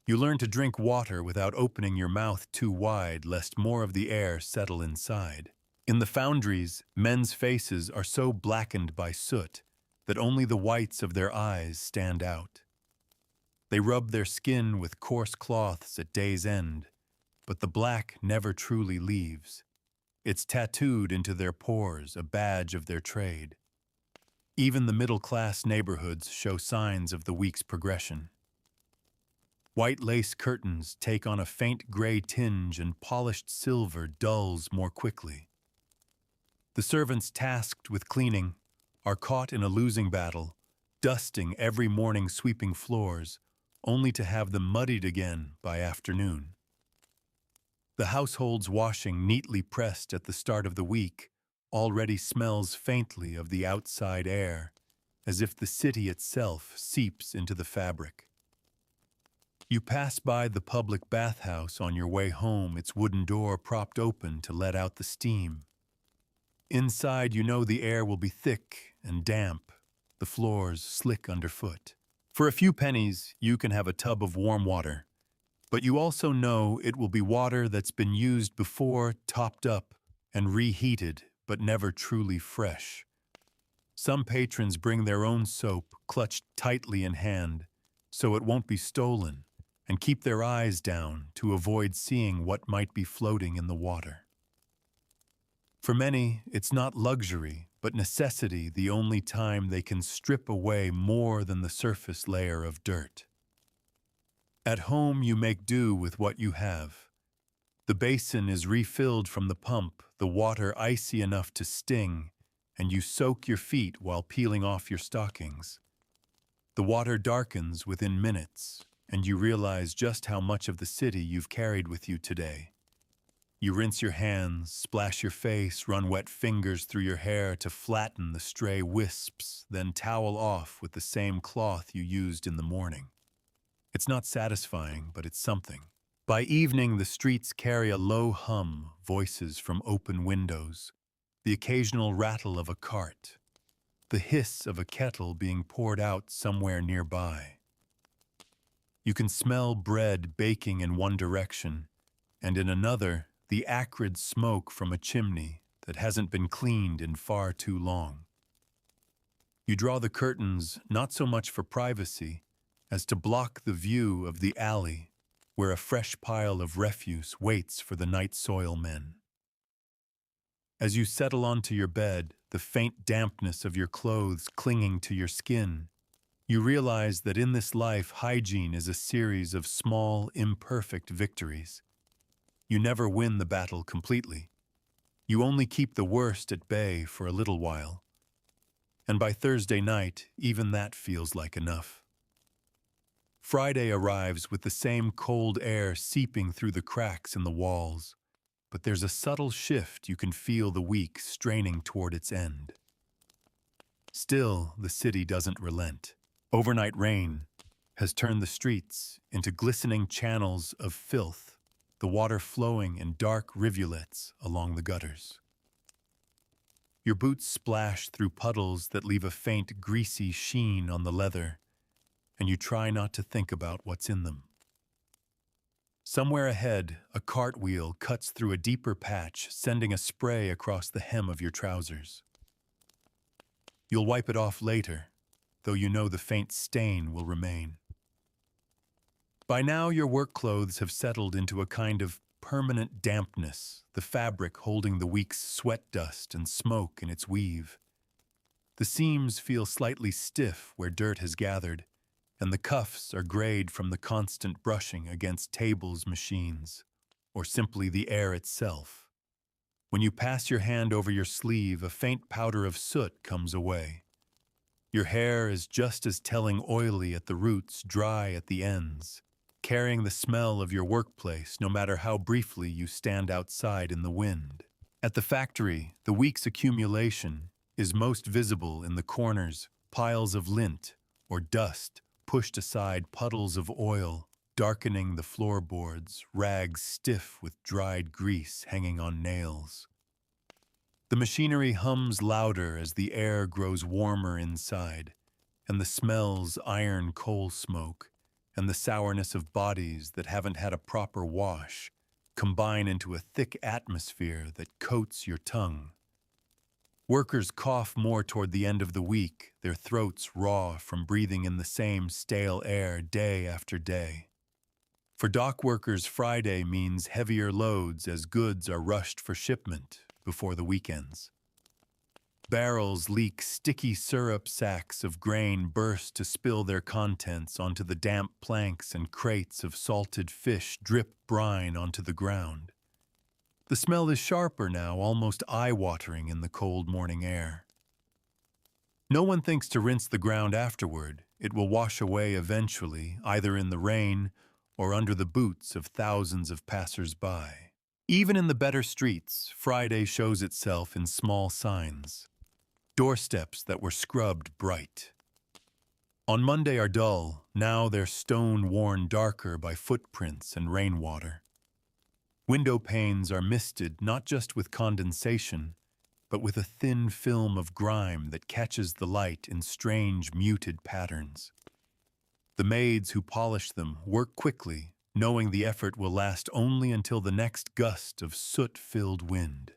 You learn to drink water without opening your mouth too wide, lest more of the air settle inside. In the foundries, men's faces are so blackened by soot that only the whites of their eyes stand out. They rub their skin with coarse cloths at day's end, but the black never truly leaves. It's tattooed into their pores, a badge of their trade. Even the middle-class neighborhoods show signs of the week's progression. White lace curtains take on a faint gray tinge and polished silver dulls more quickly. The servants tasked with cleaning are caught in a losing battle, dusting every morning, sweeping floors, only to have them muddied again by afternoon. The household's washing, neatly pressed at the start of the week, already smells faintly of the outside air, as if the city itself seeps into the fabric. You pass by the public bathhouse on your way home, its wooden door propped open to let out the steam. Inside, you know the air will be thick and damp, the floors slick underfoot. For a few pennies, you can have a tub of warm water, but you also know it will be water that's been used before, topped up, and reheated, but never truly fresh. Some patrons bring their own soap, clutched tightly in hand, so it won't be stolen, and keep their eyes down to avoid seeing what might be floating in the water. For many, it's not luxury, but necessity, the only time they can strip away more than the surface layer of dirt. At home, you make do with what you have. The basin is refilled from the pump, the water icy enough to sting, and you soak your feet while peeling off your stockings. The water darkens within minutes, and you realize just how much of the city you've carried with you today. You rinse your hands, splash your face, run wet fingers through your hair to flatten the stray wisps, then towel off with the same cloth you used in the morning. It's not satisfying, but it's something. By evening, the streets carry a low hum, voices from open windows, the occasional rattle of a cart, the hiss of a kettle being poured out somewhere nearby. You can smell bread baking in one direction, and in another, the acrid smoke from a chimney that hasn't been cleaned in far too long. You draw the curtains not so much for privacy as to block the view of the alley where a fresh pile of refuse waits for the night soil men. As you settle onto your bed, the faint dampness of your clothes clinging to your skin, you realize that in this life, hygiene is a series of small, imperfect victories. You never win the battle completely. You only keep the worst at bay for a little while. And by Thursday night, even that feels like enough. Friday arrives with the same cold air seeping through the cracks in the walls, but there's a subtle shift. You can feel the week straining toward its end. Still, the city doesn't relent. Overnight rain has turned the streets into glistening channels of filth, the water flowing in dark rivulets along the gutters. Your boots splash through puddles that leave a faint, greasy sheen on the leather, and you try not to think about what's in them. Somewhere ahead, a cartwheel cuts through a deeper patch, sending a spray across the hem of your trousers. You'll wipe it off later, though you know the faint stain will remain. By now, your work clothes have settled into a kind of permanent dampness, the fabric holding the week's sweat dust and smoke in its weave. The seams feel slightly stiff where dirt has gathered, and the cuffs are grayed from the constant brushing against tables, machines, or simply the air itself. When you pass your hand over your sleeve, a faint powder of soot comes away. Your hair is just as telling, oily at the roots, dry at the ends, carrying the smell of your workplace no matter how briefly you stand outside in the wind. At the factory, the week's accumulation is most visible in the corners, piles of lint or dust, pushed aside puddles of oil, darkening the floorboards, rags stiff with dried grease hanging on nails. The machinery hums louder as the air grows warmer inside, and the smells iron coal smoke and the sourness of bodies that haven't had a proper wash combine into a thick atmosphere that coats your tongue. Workers cough more toward the end of the week, their throats raw from breathing in the same stale air day after day. For dock workers, Friday means heavier loads as goods are rushed for shipment before the weekends. Barrels leak sticky syrup, sacks of grain burst to spill their contents onto the damp planks, and crates of salted fish drip brine onto the ground. The smell is sharper now, almost eye-watering in the cold morning air. No one thinks to rinse the ground afterward. It will wash away eventually, either in the rain or under the boots of thousands of passers-by. Even in the better streets, Friday shows itself in small signs. Doorsteps that were scrubbed bright. On Monday are dull, now they're stone-worn darker by footprints and rainwater. Window panes are misted not just with condensation, but with a thin film of grime that catches the light in strange, muted patterns. The maids who polish them work quickly, knowing the effort will last only until the next gust of soot-filled wind.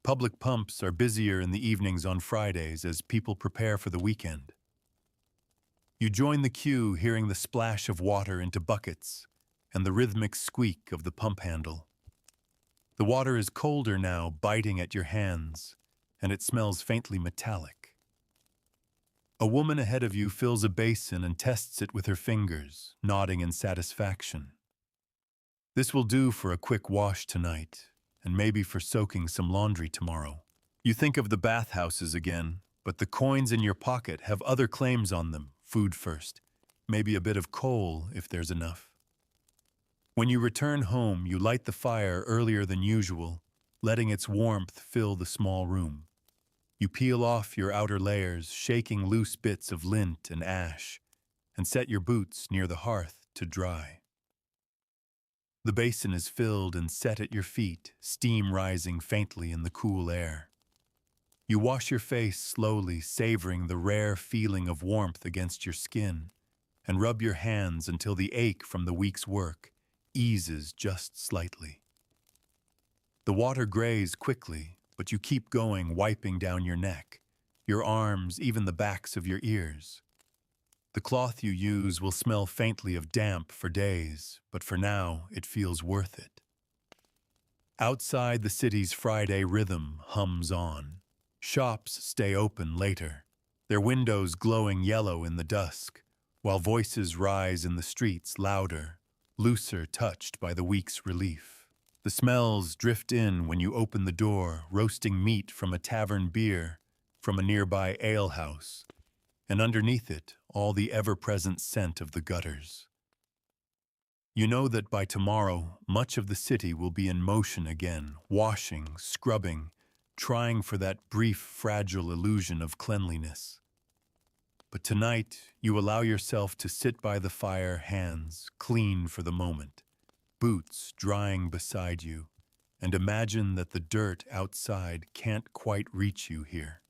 Public pumps are busier in the evenings on Fridays as people prepare for the weekend. You join the queue, hearing the splash of water into buckets and the rhythmic squeak of the pump handle. The water is colder now, biting at your hands, and it smells faintly metallic. A woman ahead of you fills a basin and tests it with her fingers, nodding in satisfaction. This will do for a quick wash tonight, and maybe for soaking some laundry tomorrow. You think of the bathhouses again, but the coins in your pocket have other claims on them. Food first, maybe a bit of coal if there's enough. When you return home, you light the fire earlier than usual, letting its warmth fill the small room. You peel off your outer layers, shaking loose bits of lint and ash, and set your boots near the hearth to dry. The basin is filled and set at your feet, steam rising faintly in the cool air. You wash your face slowly, savoring the rare feeling of warmth against your skin, and rub your hands until the ache from the week's work eases just slightly. The water grays quickly, but you keep going, wiping down your neck, your arms, even the backs of your ears. The cloth you use will smell faintly of damp for days, but for now, it feels worth it. Outside, the city's Friday rhythm hums on. Shops stay open later, their windows glowing yellow in the dusk, while voices rise in the streets louder, looser, touched by the week's relief. The smells drift in when you open the door, roasting meat from a tavern, beer from a nearby alehouse, and underneath it, all the ever-present scent of the gutters. You know that by tomorrow, much of the city will be in motion again, washing, scrubbing, trying for that brief, fragile illusion of cleanliness. But tonight, you allow yourself to sit by the fire, hands clean for the moment, boots drying beside you, and imagine that the dirt outside can't quite reach you here.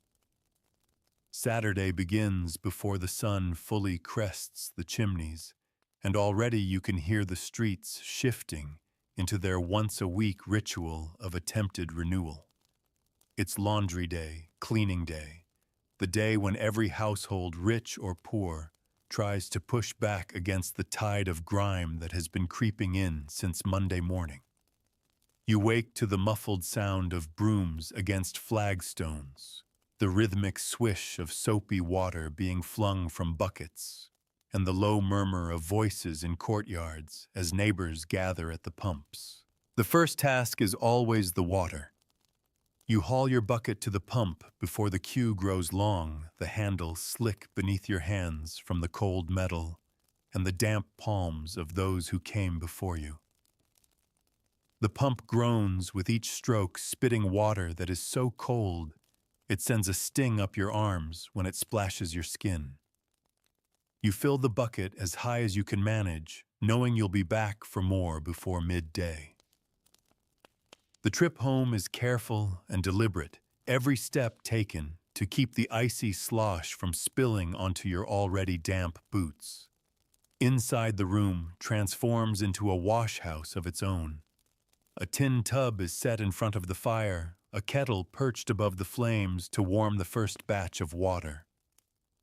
Saturday begins before the sun fully crests the chimneys, and already you can hear the streets shifting into their once-a-week ritual of attempted renewal. It's laundry day, cleaning day, the day when every household, rich or poor, tries to push back against the tide of grime that has been creeping in since Monday morning. You wake to the muffled sound of brooms against flagstones, the rhythmic swish of soapy water being flung from buckets, and the low murmur of voices in courtyards as neighbors gather at the pumps. The first task is always the water. You haul your bucket to the pump before the queue grows long, the handle slick beneath your hands from the cold metal and the damp palms of those who came before you. The pump groans with each stroke, spitting water that is so cold it sends a sting up your arms when it splashes your skin. You fill the bucket as high as you can manage, knowing you'll be back for more before midday. The trip home is careful and deliberate, every step taken to keep the icy slosh from spilling onto your already damp boots. Inside the room transforms into a wash house of its own. A tin tub is set in front of the fire, a kettle perched above the flames to warm the first batch of water.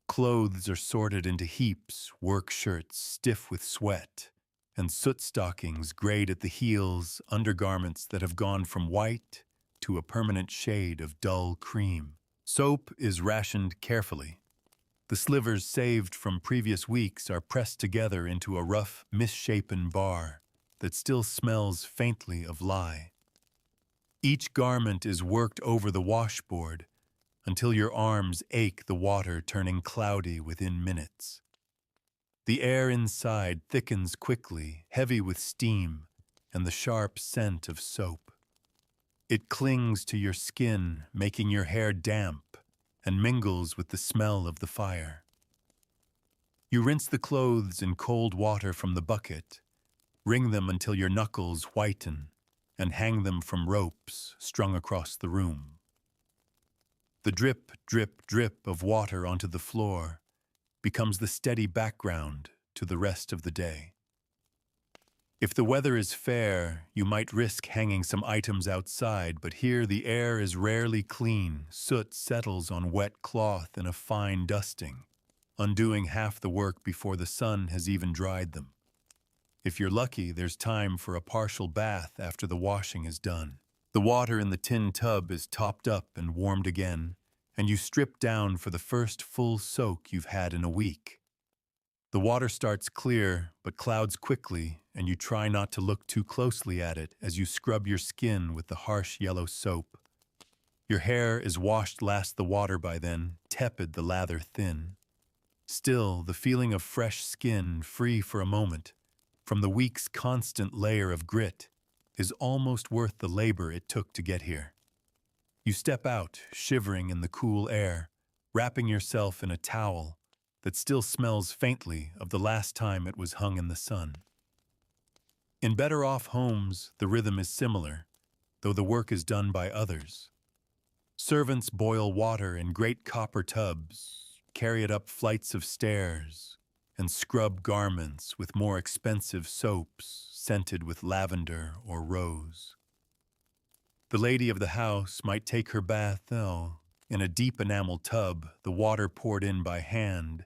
Clothes are sorted into heaps, work shirts stiff with sweat, and soot stockings grayed at the heels, undergarments that have gone from white to a permanent shade of dull cream. Soap is rationed carefully. The slivers saved from previous weeks are pressed together into a rough, misshapen bar that still smells faintly of lye. Each garment is worked over the washboard until your arms ache, the water turning cloudy within minutes. The air inside thickens quickly, heavy with steam and the sharp scent of soap. It clings to your skin, making your hair damp, and mingles with the smell of the fire. You rinse the clothes in cold water from the bucket, wring them until your knuckles whiten, and hang them from ropes strung across the room. The drip, drip, drip of water onto the floor becomes the steady background to the rest of the day. If the weather is fair, you might risk hanging some items outside, but here the air is rarely clean. Soot settles on wet cloth in a fine dusting, undoing half the work before the sun has even dried them. If you're lucky, there's time for a partial bath after the washing is done. The water in the tin tub is topped up and warmed again, and you strip down for the first full soak you've had in a week. The water starts clear, but clouds quickly, and you try not to look too closely at it as you scrub your skin with the harsh yellow soap. Your hair is washed last the water by then, tepid, the lather thin. Still, the feeling of fresh skin, free for a moment, from the week's constant layer of grit, is almost worth the labor it took to get here. You step out, shivering in the cool air, wrapping yourself in a towel that still smells faintly of the last time it was hung in the sun. In better-off homes, the rhythm is similar, though the work is done by others. Servants boil water in great copper tubs, carry it up flights of stairs, and scrub garments with more expensive soaps scented with lavender or rose. The lady of the house might take her bath, though, in a deep enamel tub, the water poured in by hand,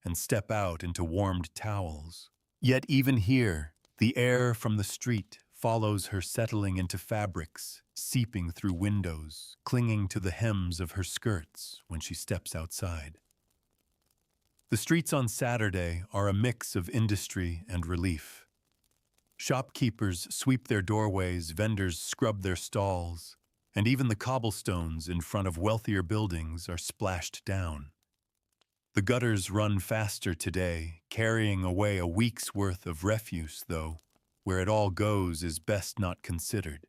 and step out into warmed towels. Yet even here, the air from the street follows her, settling into fabrics, seeping through windows, clinging to the hems of her skirts when she steps outside. The streets on Saturday are a mix of industry and relief. Shopkeepers sweep their doorways, vendors scrub their stalls, and even the cobblestones in front of wealthier buildings are splashed down. The gutters run faster today, carrying away a week's worth of refuse, though where it all goes is best not considered.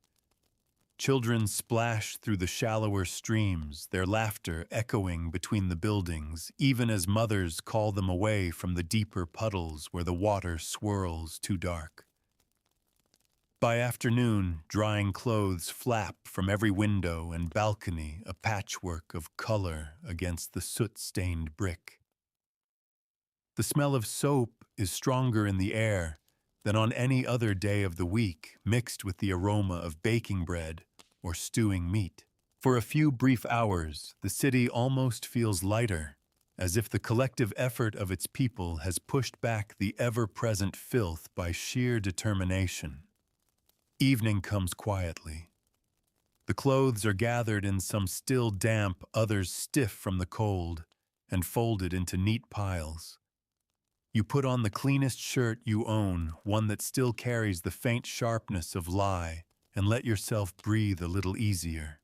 Children splash through the shallower streams, their laughter echoing between the buildings, even as mothers call them away from the deeper puddles where the water swirls too dark. By afternoon, drying clothes flap from every window and balcony, a patchwork of color against the soot-stained brick. The smell of soap is stronger in the air than on any other day of the week, mixed with the aroma of baking bread or stewing meat. For a few brief hours, the city almost feels lighter, as if the collective effort of its people has pushed back the ever-present filth by sheer determination. Evening comes quietly. The clothes are gathered in some still damp, others stiff from the cold, and folded into neat piles. You put on the cleanest shirt you own, one that still carries the faint sharpness of lye, and let yourself breathe a little easier.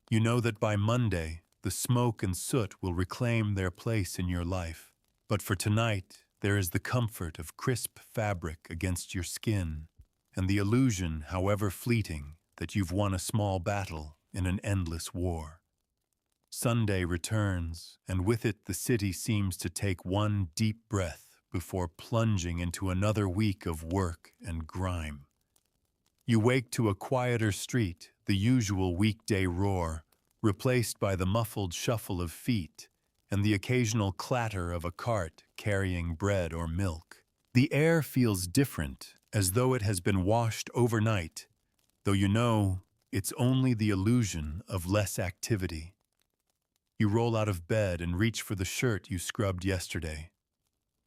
You know that by Monday, the smoke and soot will reclaim their place in your life. But for tonight, there is the comfort of crisp fabric against your skin, and the illusion, however fleeting, that you've won a small battle in an endless war. Sunday returns, and with it the city seems to take one deep breath before plunging into another week of work and grime. You wake to a quieter street, the usual weekday roar, replaced by the muffled shuffle of feet and the occasional clatter of a cart carrying bread or milk. The air feels different, as though it has been washed overnight, though you know it's only the illusion of less activity. You roll out of bed and reach for the shirt you scrubbed yesterday.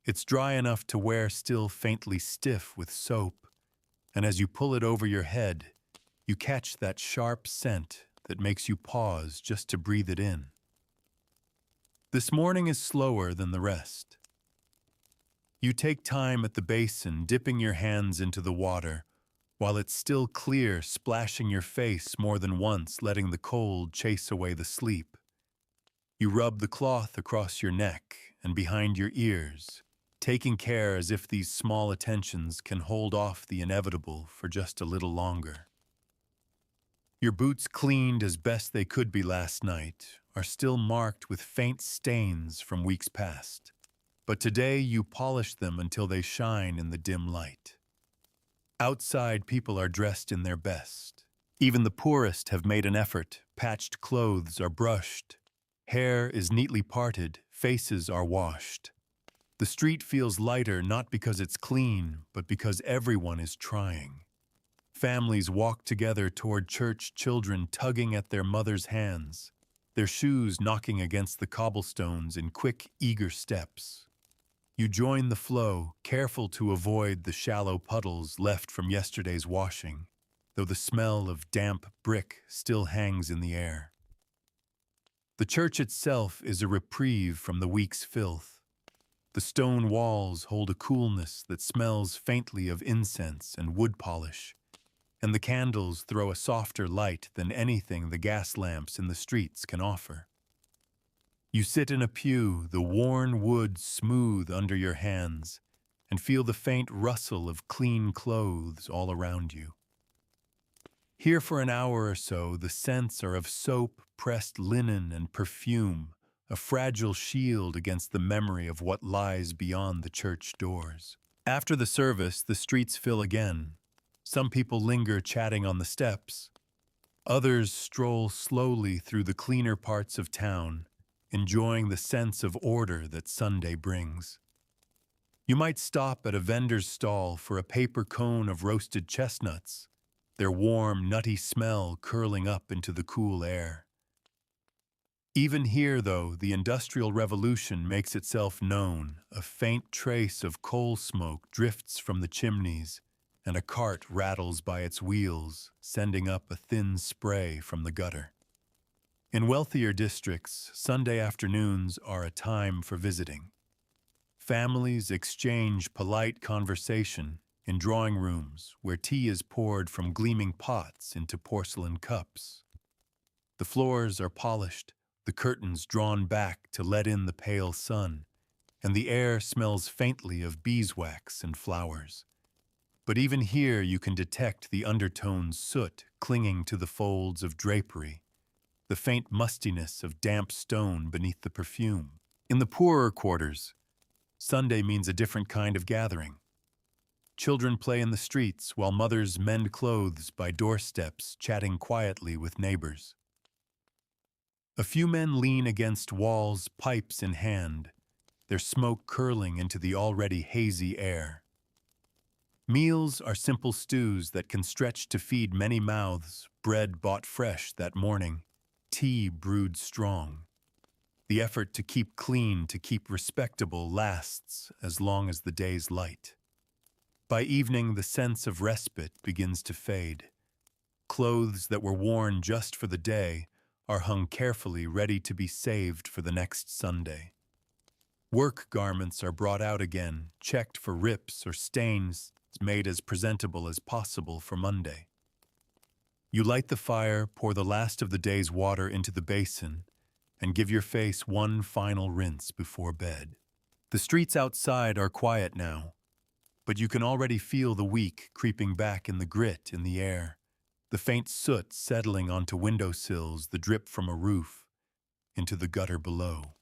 It's dry enough to wear still faintly stiff with soap, and as you pull it over your head, you catch that sharp scent that makes you pause just to breathe it in. This morning is slower than the rest. You take time at the basin, dipping your hands into the water, while it's still clear, splashing your face more than once, letting the cold chase away the sleep. You rub the cloth across your neck and behind your ears, taking care as if these small attentions can hold off the inevitable for just a little longer. Your boots, cleaned as best they could be last night, are still marked with faint stains from weeks past. But today you polish them until they shine in the dim light. Outside, people are dressed in their best. Even the poorest have made an effort. Patched clothes are brushed. Hair is neatly parted. Faces are washed. The street feels lighter not because it's clean, but because everyone is trying. Families walk together toward church, children tugging at their mothers' hands, their shoes knocking against the cobblestones in quick, eager steps. You join the flow, careful to avoid the shallow puddles left from yesterday's washing, though the smell of damp brick still hangs in the air. The church itself is a reprieve from the week's filth. The stone walls hold a coolness that smells faintly of incense and wood polish, and the candles throw a softer light than anything the gas lamps in the streets can offer. You sit in a pew, the worn wood smooth under your hands, and feel the faint rustle of clean clothes all around you. Here for an hour or so, the scents are of soap, pressed linen, and perfume, a fragile shield against the memory of what lies beyond the church doors. After the service, the streets fill again. Some people linger chatting on the steps. Others stroll slowly through the cleaner parts of town, enjoying the sense of order that Sunday brings. You might stop at a vendor's stall for a paper cone of roasted chestnuts, their warm, nutty smell curling up into the cool air. Even here, though, the Industrial Revolution makes itself known. A faint trace of coal smoke drifts from the chimneys, and a cart rattles by its wheels, sending up a thin spray from the gutter. In wealthier districts, Sunday afternoons are a time for visiting. Families exchange polite conversation in drawing rooms where tea is poured from gleaming pots into porcelain cups. The floors are polished, the curtains drawn back to let in the pale sun, and the air smells faintly of beeswax and flowers. But even here you can detect the undertones soot clinging to the folds of drapery, the faint mustiness of damp stone beneath the perfume. In the poorer quarters, Sunday means a different kind of gathering. Children play in the streets while mothers mend clothes by doorsteps, chatting quietly with neighbors. A few men lean against walls, pipes in hand, their smoke curling into the already hazy air. Meals are simple stews that can stretch to feed many mouths, bread bought fresh that morning, tea brewed strong. The effort to keep clean, to keep respectable, lasts as long as the day's light. By evening, the sense of respite begins to fade. Clothes that were worn just for the day are hung carefully, ready to be saved for the next Sunday. Work garments are brought out again, checked for rips or stains, made as presentable as possible for Monday. You light the fire, pour the last of the day's water into the basin, and give your face one final rinse before bed. The streets outside are quiet now, but you can already feel the week creeping back in the grit in the air, the faint soot settling onto windowsills, the drip from a roof into the gutter below.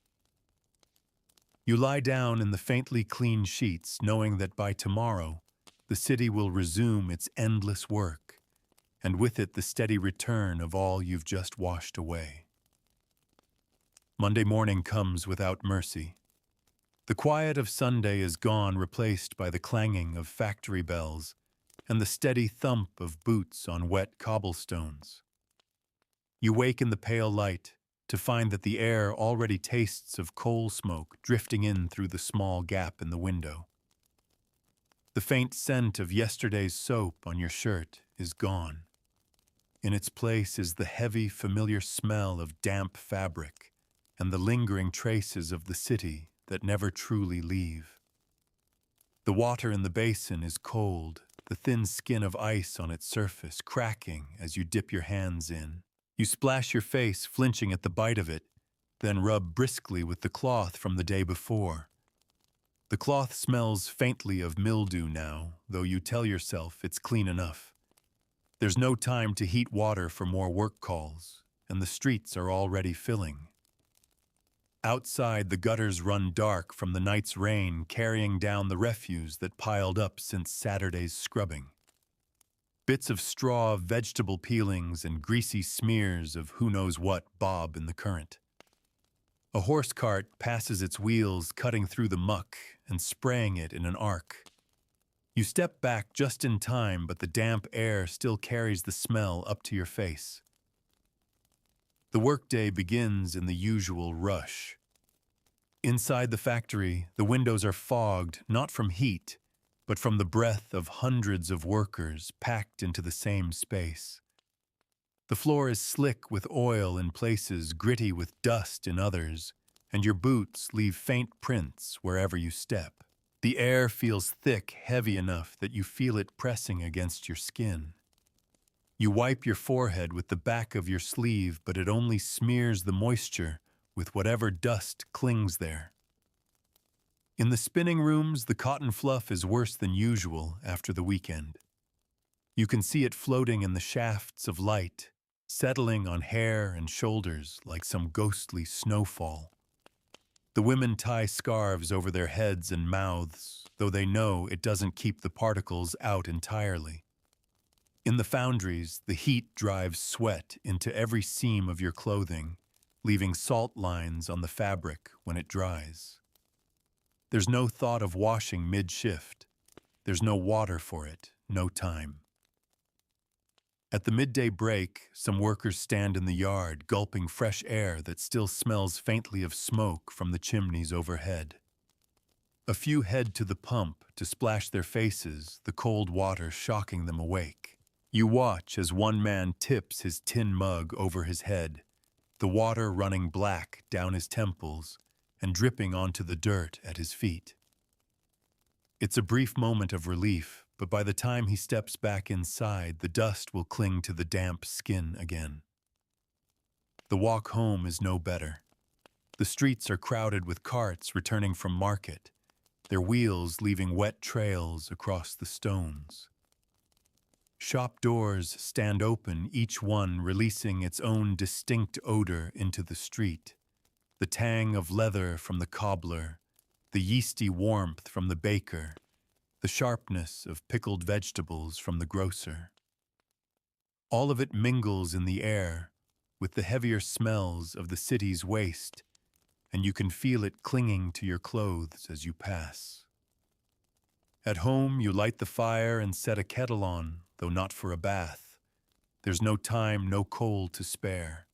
You lie down in the faintly clean sheets, knowing that by tomorrow, the city will resume its endless work, and with it the steady return of all you've just washed away. Monday morning comes without mercy. The quiet of Sunday is gone, replaced by the clanging of factory bells and the steady thump of boots on wet cobblestones. You wake in the pale light, to find that the air already tastes of coal smoke drifting in through the small gap in the window. The faint scent of yesterday's soap on your shirt is gone. In its place is the heavy, familiar smell of damp fabric and the lingering traces of the city that never truly leave. The water in the basin is cold, the thin skin of ice on its surface cracking as you dip your hands in. You splash your face, flinching at the bite of it, then rub briskly with the cloth from the day before. The cloth smells faintly of mildew now, though you tell yourself it's clean enough. There's no time to heat water for more work calls, and the streets are already filling. Outside, the gutters run dark from the night's rain, carrying down the refuse that piled up since Saturday's scrubbing. Bits of straw, vegetable peelings, and greasy smears of who knows what bob in the current. A horse cart passes its wheels, cutting through the muck and spraying it in an arc. You step back just in time, but the damp air still carries the smell up to your face. The workday begins in the usual rush. Inside the factory, the windows are fogged not from heat, but from the breath of hundreds of workers packed into the same space. The floor is slick with oil in places, gritty with dust in others, and your boots leave faint prints wherever you step. The air feels thick, heavy enough that you feel it pressing against your skin. You wipe your forehead with the back of your sleeve, but it only smears the moisture with whatever dust clings there. In the spinning rooms, the cotton fluff is worse than usual after the weekend. You can see it floating in the shafts of light, settling on hair and shoulders like some ghostly snowfall. The women tie scarves over their heads and mouths, though they know it doesn't keep the particles out entirely. In the foundries, the heat drives sweat into every seam of your clothing, leaving salt lines on the fabric when it dries. There's no thought of washing mid-shift. There's no water for it, no time. At the midday break, some workers stand in the yard, gulping fresh air that still smells faintly of smoke from the chimneys overhead. A few head to the pump to splash their faces, the cold water shocking them awake. You watch as one man tips his tin mug over his head, the water running black down his temples and dripping onto the dirt at his feet. It's a brief moment of relief, but by the time he steps back inside, the dust will cling to the damp skin again. The walk home is no better. The streets are crowded with carts returning from market, their wheels leaving wet trails across the stones. Shop doors stand open, each one releasing its own distinct odor into the street. The tang of leather from the cobbler, the yeasty warmth from the baker, the sharpness of pickled vegetables from the grocer. All of it mingles in the air with the heavier smells of the city's waste, and you can feel it clinging to your clothes as you pass. At home, you light the fire and set a kettle on, though not for a bath. There's no time, no coal to spare.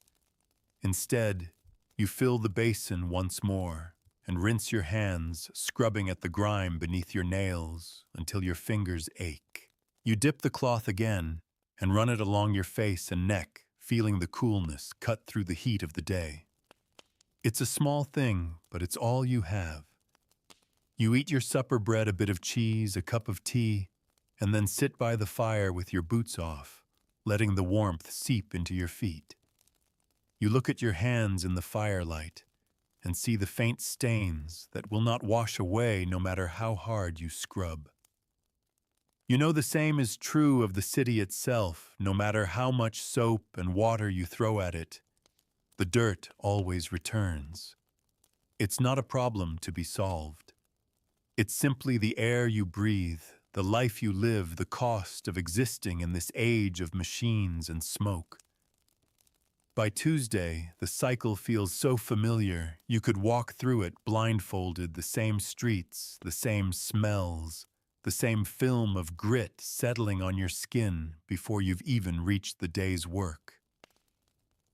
Instead, you fill the basin once more and rinse your hands, scrubbing at the grime beneath your nails until your fingers ache. You dip the cloth again and run it along your face and neck, feeling the coolness cut through the heat of the day. It's a small thing, but it's all you have. You eat your supper bread, a bit of cheese, a cup of tea, and then sit by the fire with your boots off, letting the warmth seep into your feet. You look at your hands in the firelight and see the faint stains that will not wash away no matter how hard you scrub. You know the same is true of the city itself, no matter how much soap and water you throw at it. The dirt always returns. It's not a problem to be solved. It's simply the air you breathe, the life you live, the cost of existing in this age of machines and smoke. By Tuesday, the cycle feels so familiar you could walk through it blindfolded, the same streets, the same smells, the same film of grit settling on your skin before you've even reached the day's work.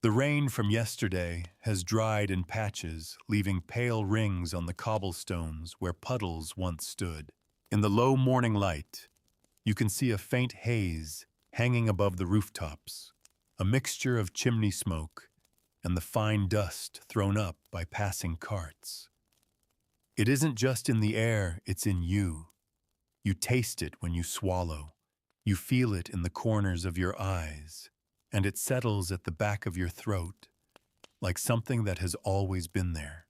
The rain from yesterday has dried in patches, leaving pale rings on the cobblestones where puddles once stood. In the low morning light, you can see a faint haze hanging above the rooftops, a mixture of chimney smoke and the fine dust thrown up by passing carts. It isn't just in the air, it's in you. You taste it when you swallow. You feel it in the corners of your eyes, and it settles at the back of your throat, like something that has always been there.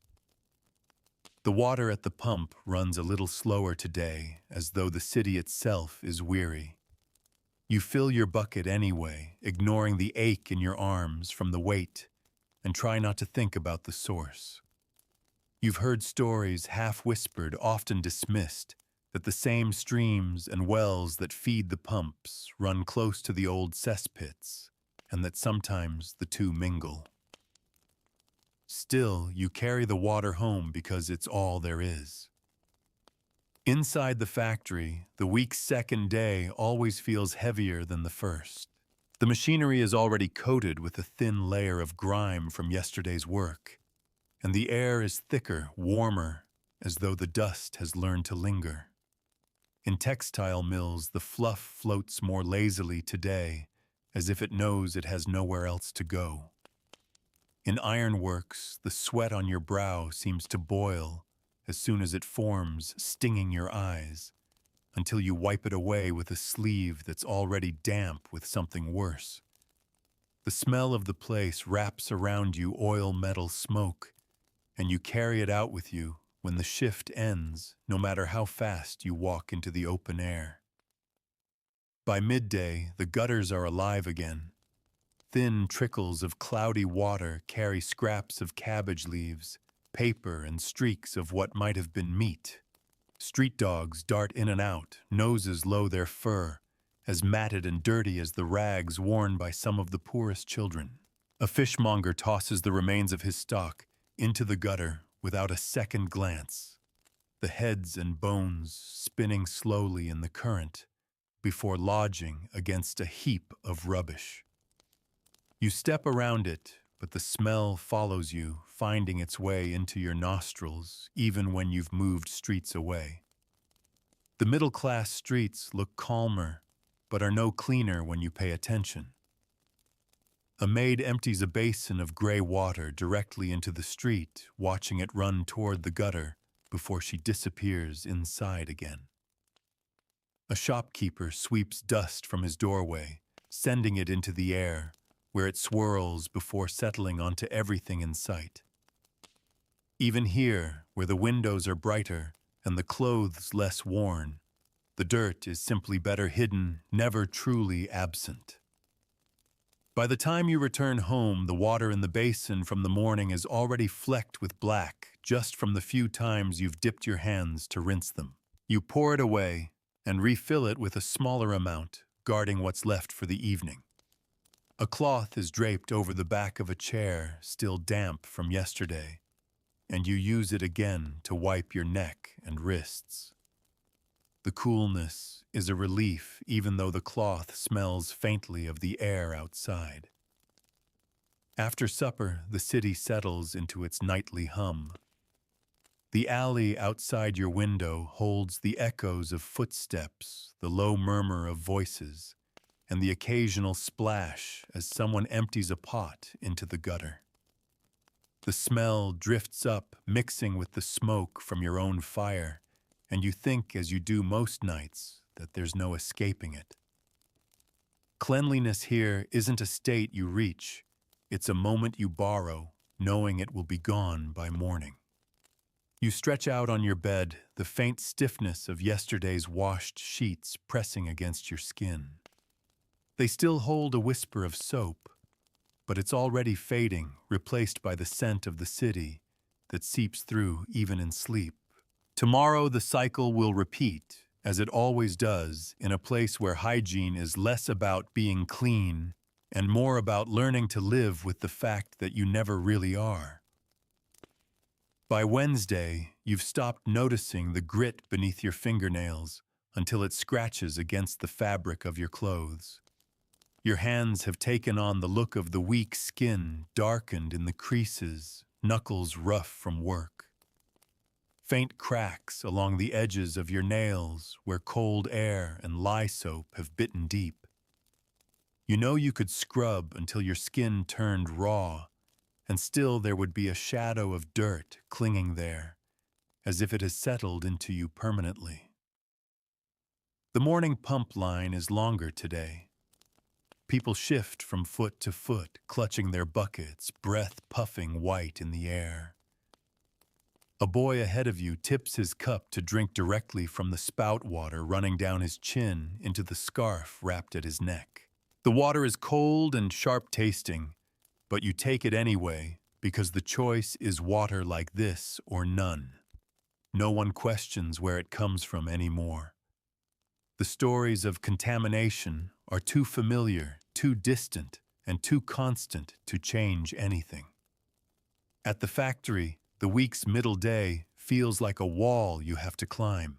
The water at the pump runs a little slower today, as though the city itself is weary. You fill your bucket anyway, ignoring the ache in your arms from the weight, and try not to think about the source. You've heard stories half-whispered, often dismissed, that the same streams and wells that feed the pumps run close to the old cesspits, and that sometimes the two mingle. Still, you carry the water home because it's all there is. Inside the factory, the week's second day always feels heavier than the first. The machinery is already coated with a thin layer of grime from yesterday's work, and the air is thicker, warmer, as though the dust has learned to linger. In textile mills, the fluff floats more lazily today, as if it knows it has nowhere else to go. In ironworks, the sweat on your brow seems to boil as soon as it forms, stinging your eyes, until you wipe it away with a sleeve that's already damp with something worse. The smell of the place wraps around you oil metal smoke, and you carry it out with you when the shift ends, no matter how fast you walk into the open air. By midday, the gutters are alive again. Thin trickles of cloudy water carry scraps of cabbage leaves, paper, and streaks of what might have been meat. Street dogs dart in and out, noses low their fur, as matted and dirty as the rags worn by some of the poorest children. A fishmonger tosses the remains of his stock into the gutter without a second glance, the heads and bones spinning slowly in the current before lodging against a heap of rubbish. You step around it, but the smell follows you, finding its way into your nostrils, even when you've moved streets away. The middle-class streets look calmer, but are no cleaner when you pay attention. A maid empties a basin of gray water directly into the street, watching it run toward the gutter before she disappears inside again. A shopkeeper sweeps dust from his doorway, sending it into the air, where it swirls before settling onto everything in sight. Even here, where the windows are brighter and the clothes less worn, the dirt is simply better hidden, never truly absent. By the time you return home, the water in the basin from the morning is already flecked with black, just from the few times you've dipped your hands to rinse them. You pour it away and refill it with a smaller amount, guarding what's left for the evening. A cloth is draped over the back of a chair, still damp from yesterday, and you use it again to wipe your neck and wrists. The coolness is a relief, even though the cloth smells faintly of the air outside. After supper, the city settles into its nightly hum. The alley outside your window holds the echoes of footsteps, the low murmur of voices, and the occasional splash as someone empties a pot into the gutter. The smell drifts up, mixing with the smoke from your own fire, and you think, as you do most nights, that there's no escaping it. Cleanliness here isn't a state you reach. It's a moment you borrow, knowing it will be gone by morning. You stretch out on your bed, the faint stiffness of yesterday's washed sheets pressing against your skin. They still hold a whisper of soap, but it's already fading, replaced by the scent of the city that seeps through even in sleep. Tomorrow the cycle will repeat, as it always does, in a place where hygiene is less about being clean and more about learning to live with the fact that you never really are. By Wednesday, you've stopped noticing the grit beneath your fingernails until it scratches against the fabric of your clothes. Your hands have taken on the look of the weak skin, darkened in the creases, knuckles rough from work. Faint cracks along the edges of your nails where cold air and lye soap have bitten deep. You know you could scrub until your skin turned raw, and still there would be a shadow of dirt clinging there, as if it has settled into you permanently. The morning pump line is longer today. People shift from foot to foot, clutching their buckets, breath puffing white in the air. A boy ahead of you tips his cup to drink directly from the spout water running down his chin into the scarf wrapped at his neck. The water is cold and sharp-tasting, but you take it anyway because the choice is water like this or none. No one questions where it comes from anymore. The stories of contamination are too familiar, too distant, and too constant to change anything. At the factory, the week's middle day feels like a wall you have to climb.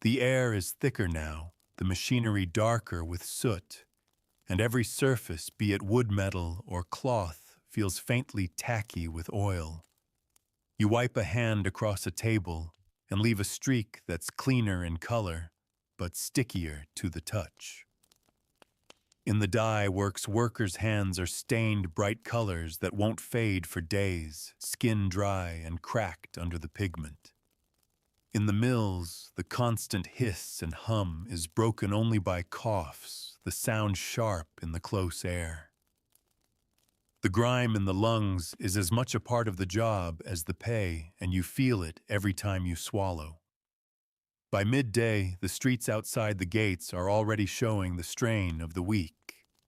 The air is thicker now, the machinery darker with soot, and every surface, be it wood metal or cloth, feels faintly tacky with oil. You wipe a hand across a table and leave a streak that's cleaner in color, but stickier to the touch. In the dye works, workers' hands are stained bright colors that won't fade for days, skin dry and cracked under the pigment. In the mills, the constant hiss and hum is broken only by coughs, the sound sharp in the close air. The grime in the lungs is as much a part of the job as the pay, and you feel it every time you swallow. By midday, the streets outside the gates are already showing the strain of the week.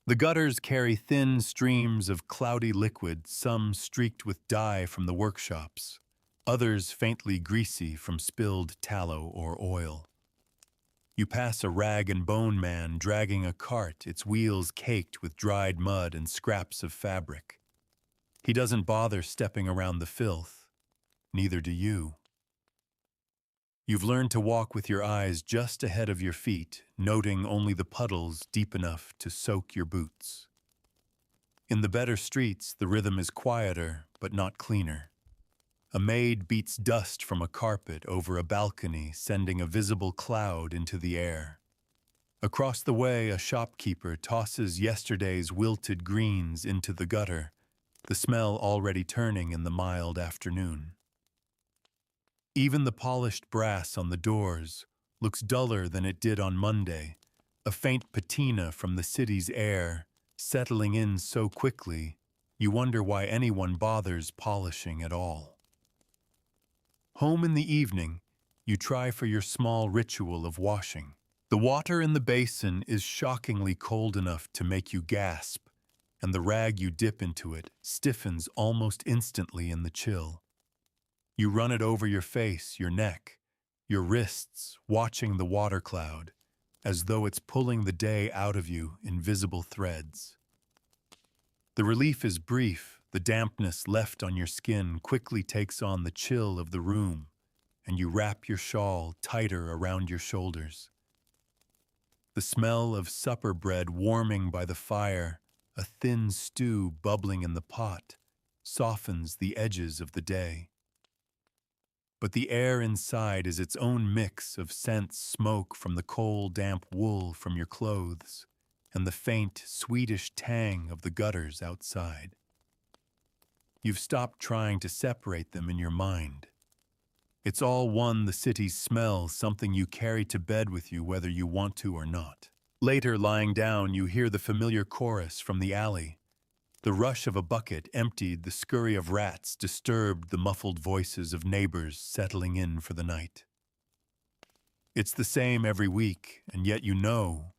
The gutters carry thin streams of cloudy liquid, some streaked with dye from the workshops, others faintly greasy from spilled tallow or oil. You pass a rag and bone man dragging a cart, its wheels caked with dried mud and scraps of fabric. He doesn't bother stepping around the filth. Neither do you. You've learned to walk with your eyes just ahead of your feet, noting only the puddles deep enough to soak your boots. In the better streets, the rhythm is quieter, but not cleaner. A maid beats dust from a carpet over a balcony, sending a visible cloud into the air. Across the way, a shopkeeper tosses yesterday's wilted greens into the gutter, the smell already turning in the mild afternoon. Even the polished brass on the doors looks duller than it did on Monday, a faint patina from the city's air, settling in so quickly, you wonder why anyone bothers polishing at all. Home in the evening, you try for your small ritual of washing. The water in the basin is shockingly cold enough to make you gasp, and the rag you dip into it stiffens almost instantly in the chill. You run it over your face, your neck, your wrists, watching the water cloud, as though it's pulling the day out of you in visible threads. The relief is brief. The dampness left on your skin quickly takes on the chill of the room, and you wrap your shawl tighter around your shoulders. The smell of supper bread warming by the fire, a thin stew bubbling in the pot, softens the edges of the day. But the air inside is its own mix of scents, smoke from the coal, damp wool from your clothes, and the faint, sweetish tang of the gutters outside. You've stopped trying to separate them in your mind. It's all one, the city's smell, something you carry to bed with you whether you want to or not. Later, lying down, you hear the familiar chorus from the alley. The rush of a bucket emptied, the scurry of rats disturbed the muffled voices of neighbors settling in for the night. It's the same every week, and yet you know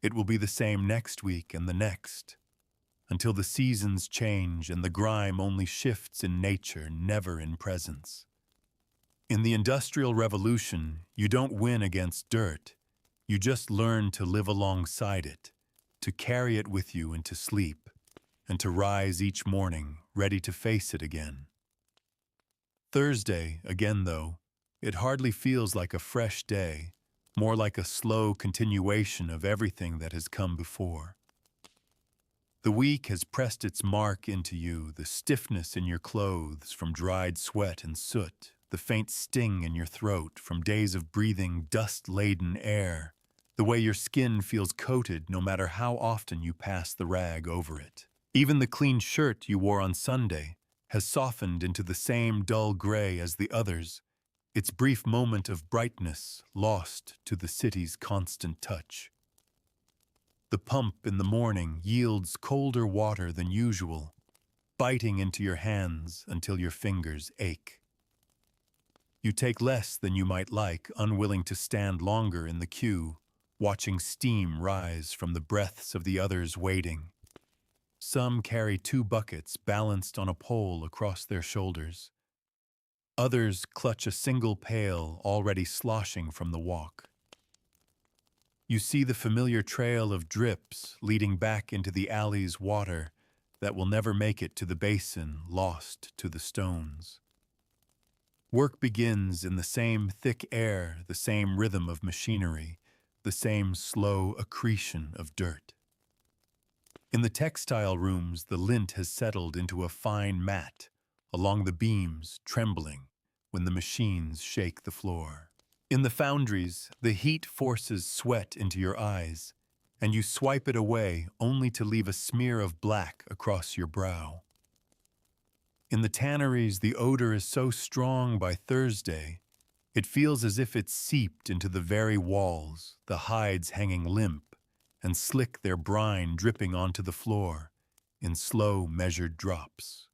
it will be the same next week and the next, until the seasons change and the grime only shifts in nature, never in presence. In the Industrial Revolution, you don't win against dirt. You just learn to live alongside it, to carry it with you into sleep, and to rise each morning ready to face it again. Thursday, again though, it hardly feels like a fresh day, more like a slow continuation of everything that has come before. The week has pressed its mark into you, the stiffness in your clothes from dried sweat and soot, the faint sting in your throat from days of breathing dust-laden air, the way your skin feels coated no matter how often you pass the rag over it. Even the clean shirt you wore on Sunday has softened into the same dull gray as the others, its brief moment of brightness lost to the city's constant touch. The pump in the morning yields colder water than usual, biting into your hands until your fingers ache. You take less than you might like, unwilling to stand longer in the queue, watching steam rise from the breaths of the others waiting. Some carry 2 buckets balanced on a pole across their shoulders. Others clutch a single pail already sloshing from the walk. You see the familiar trail of drips leading back into the alley's water that will never make it to the basin, lost to the stones. Work begins in the same thick air, the same rhythm of machinery, the same slow accretion of dirt. In the textile rooms, the lint has settled into a fine mat along the beams, trembling when the machines shake the floor. In the foundries, the heat forces sweat into your eyes, and you swipe it away only to leave a smear of black across your brow. In the tanneries, the odor is so strong by Thursday, it feels as if it's seeped into the very walls, the hides hanging limp, and slick their brine dripping onto the floor in slow, measured drops.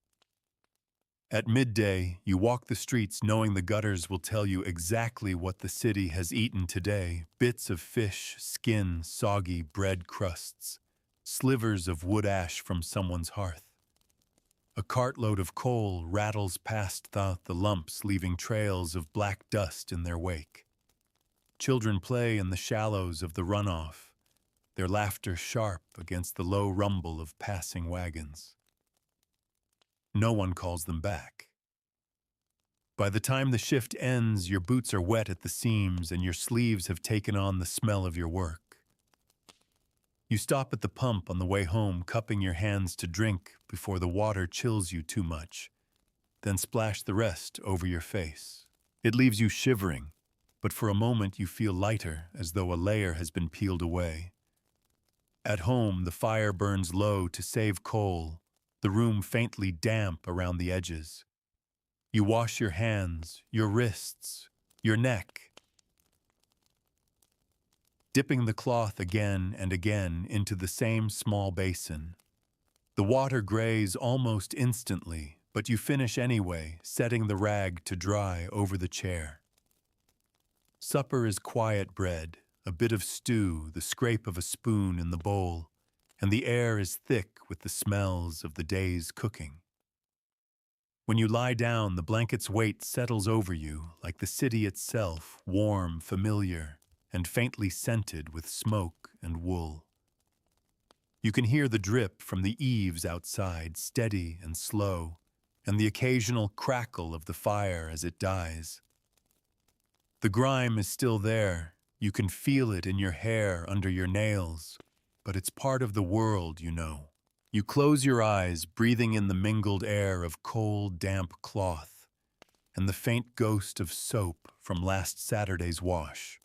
At midday, you walk the streets knowing the gutters will tell you exactly what the city has eaten today: bits of fish, skin, soggy bread crusts, slivers of wood ash from someone's hearth. A cartload of coal rattles past the lumps, leaving trails of black dust in their wake. Children play in the shallows of the runoff, their laughter sharp against the low rumble of passing wagons. No one calls them back. By the time the shift ends, your boots are wet at the seams and your sleeves have taken on the smell of your work. You stop at the pump on the way home, cupping your hands to drink before the water chills you too much, then splash the rest over your face. It leaves you shivering, but for a moment you feel lighter, as though a layer has been peeled away. At home, the fire burns low to save coal, the room faintly damp around the edges. You wash your hands, your wrists, your neck, dipping the cloth again and again into the same small basin. The water grays almost instantly, but you finish anyway, setting the rag to dry over the chair. Supper is quiet bread, a bit of stew, the scrape of a spoon in the bowl, and the air is thick with the smells of the day's cooking. When you lie down, the blanket's weight settles over you like the city itself, warm, familiar, and faintly scented with smoke and wool. You can hear the drip from the eaves outside, steady and slow, and the occasional crackle of the fire as it dies. The grime is still there. You can feel it in your hair, under your nails, but it's part of the world, you know. You close your eyes, breathing in the mingled air of cold, damp cloth and the faint ghost of soap from last Saturday's wash.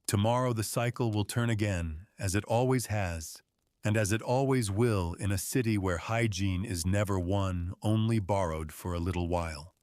Tomorrow the cycle will turn again, as it always has, and as it always will in a city where hygiene is never won, only borrowed for a little while.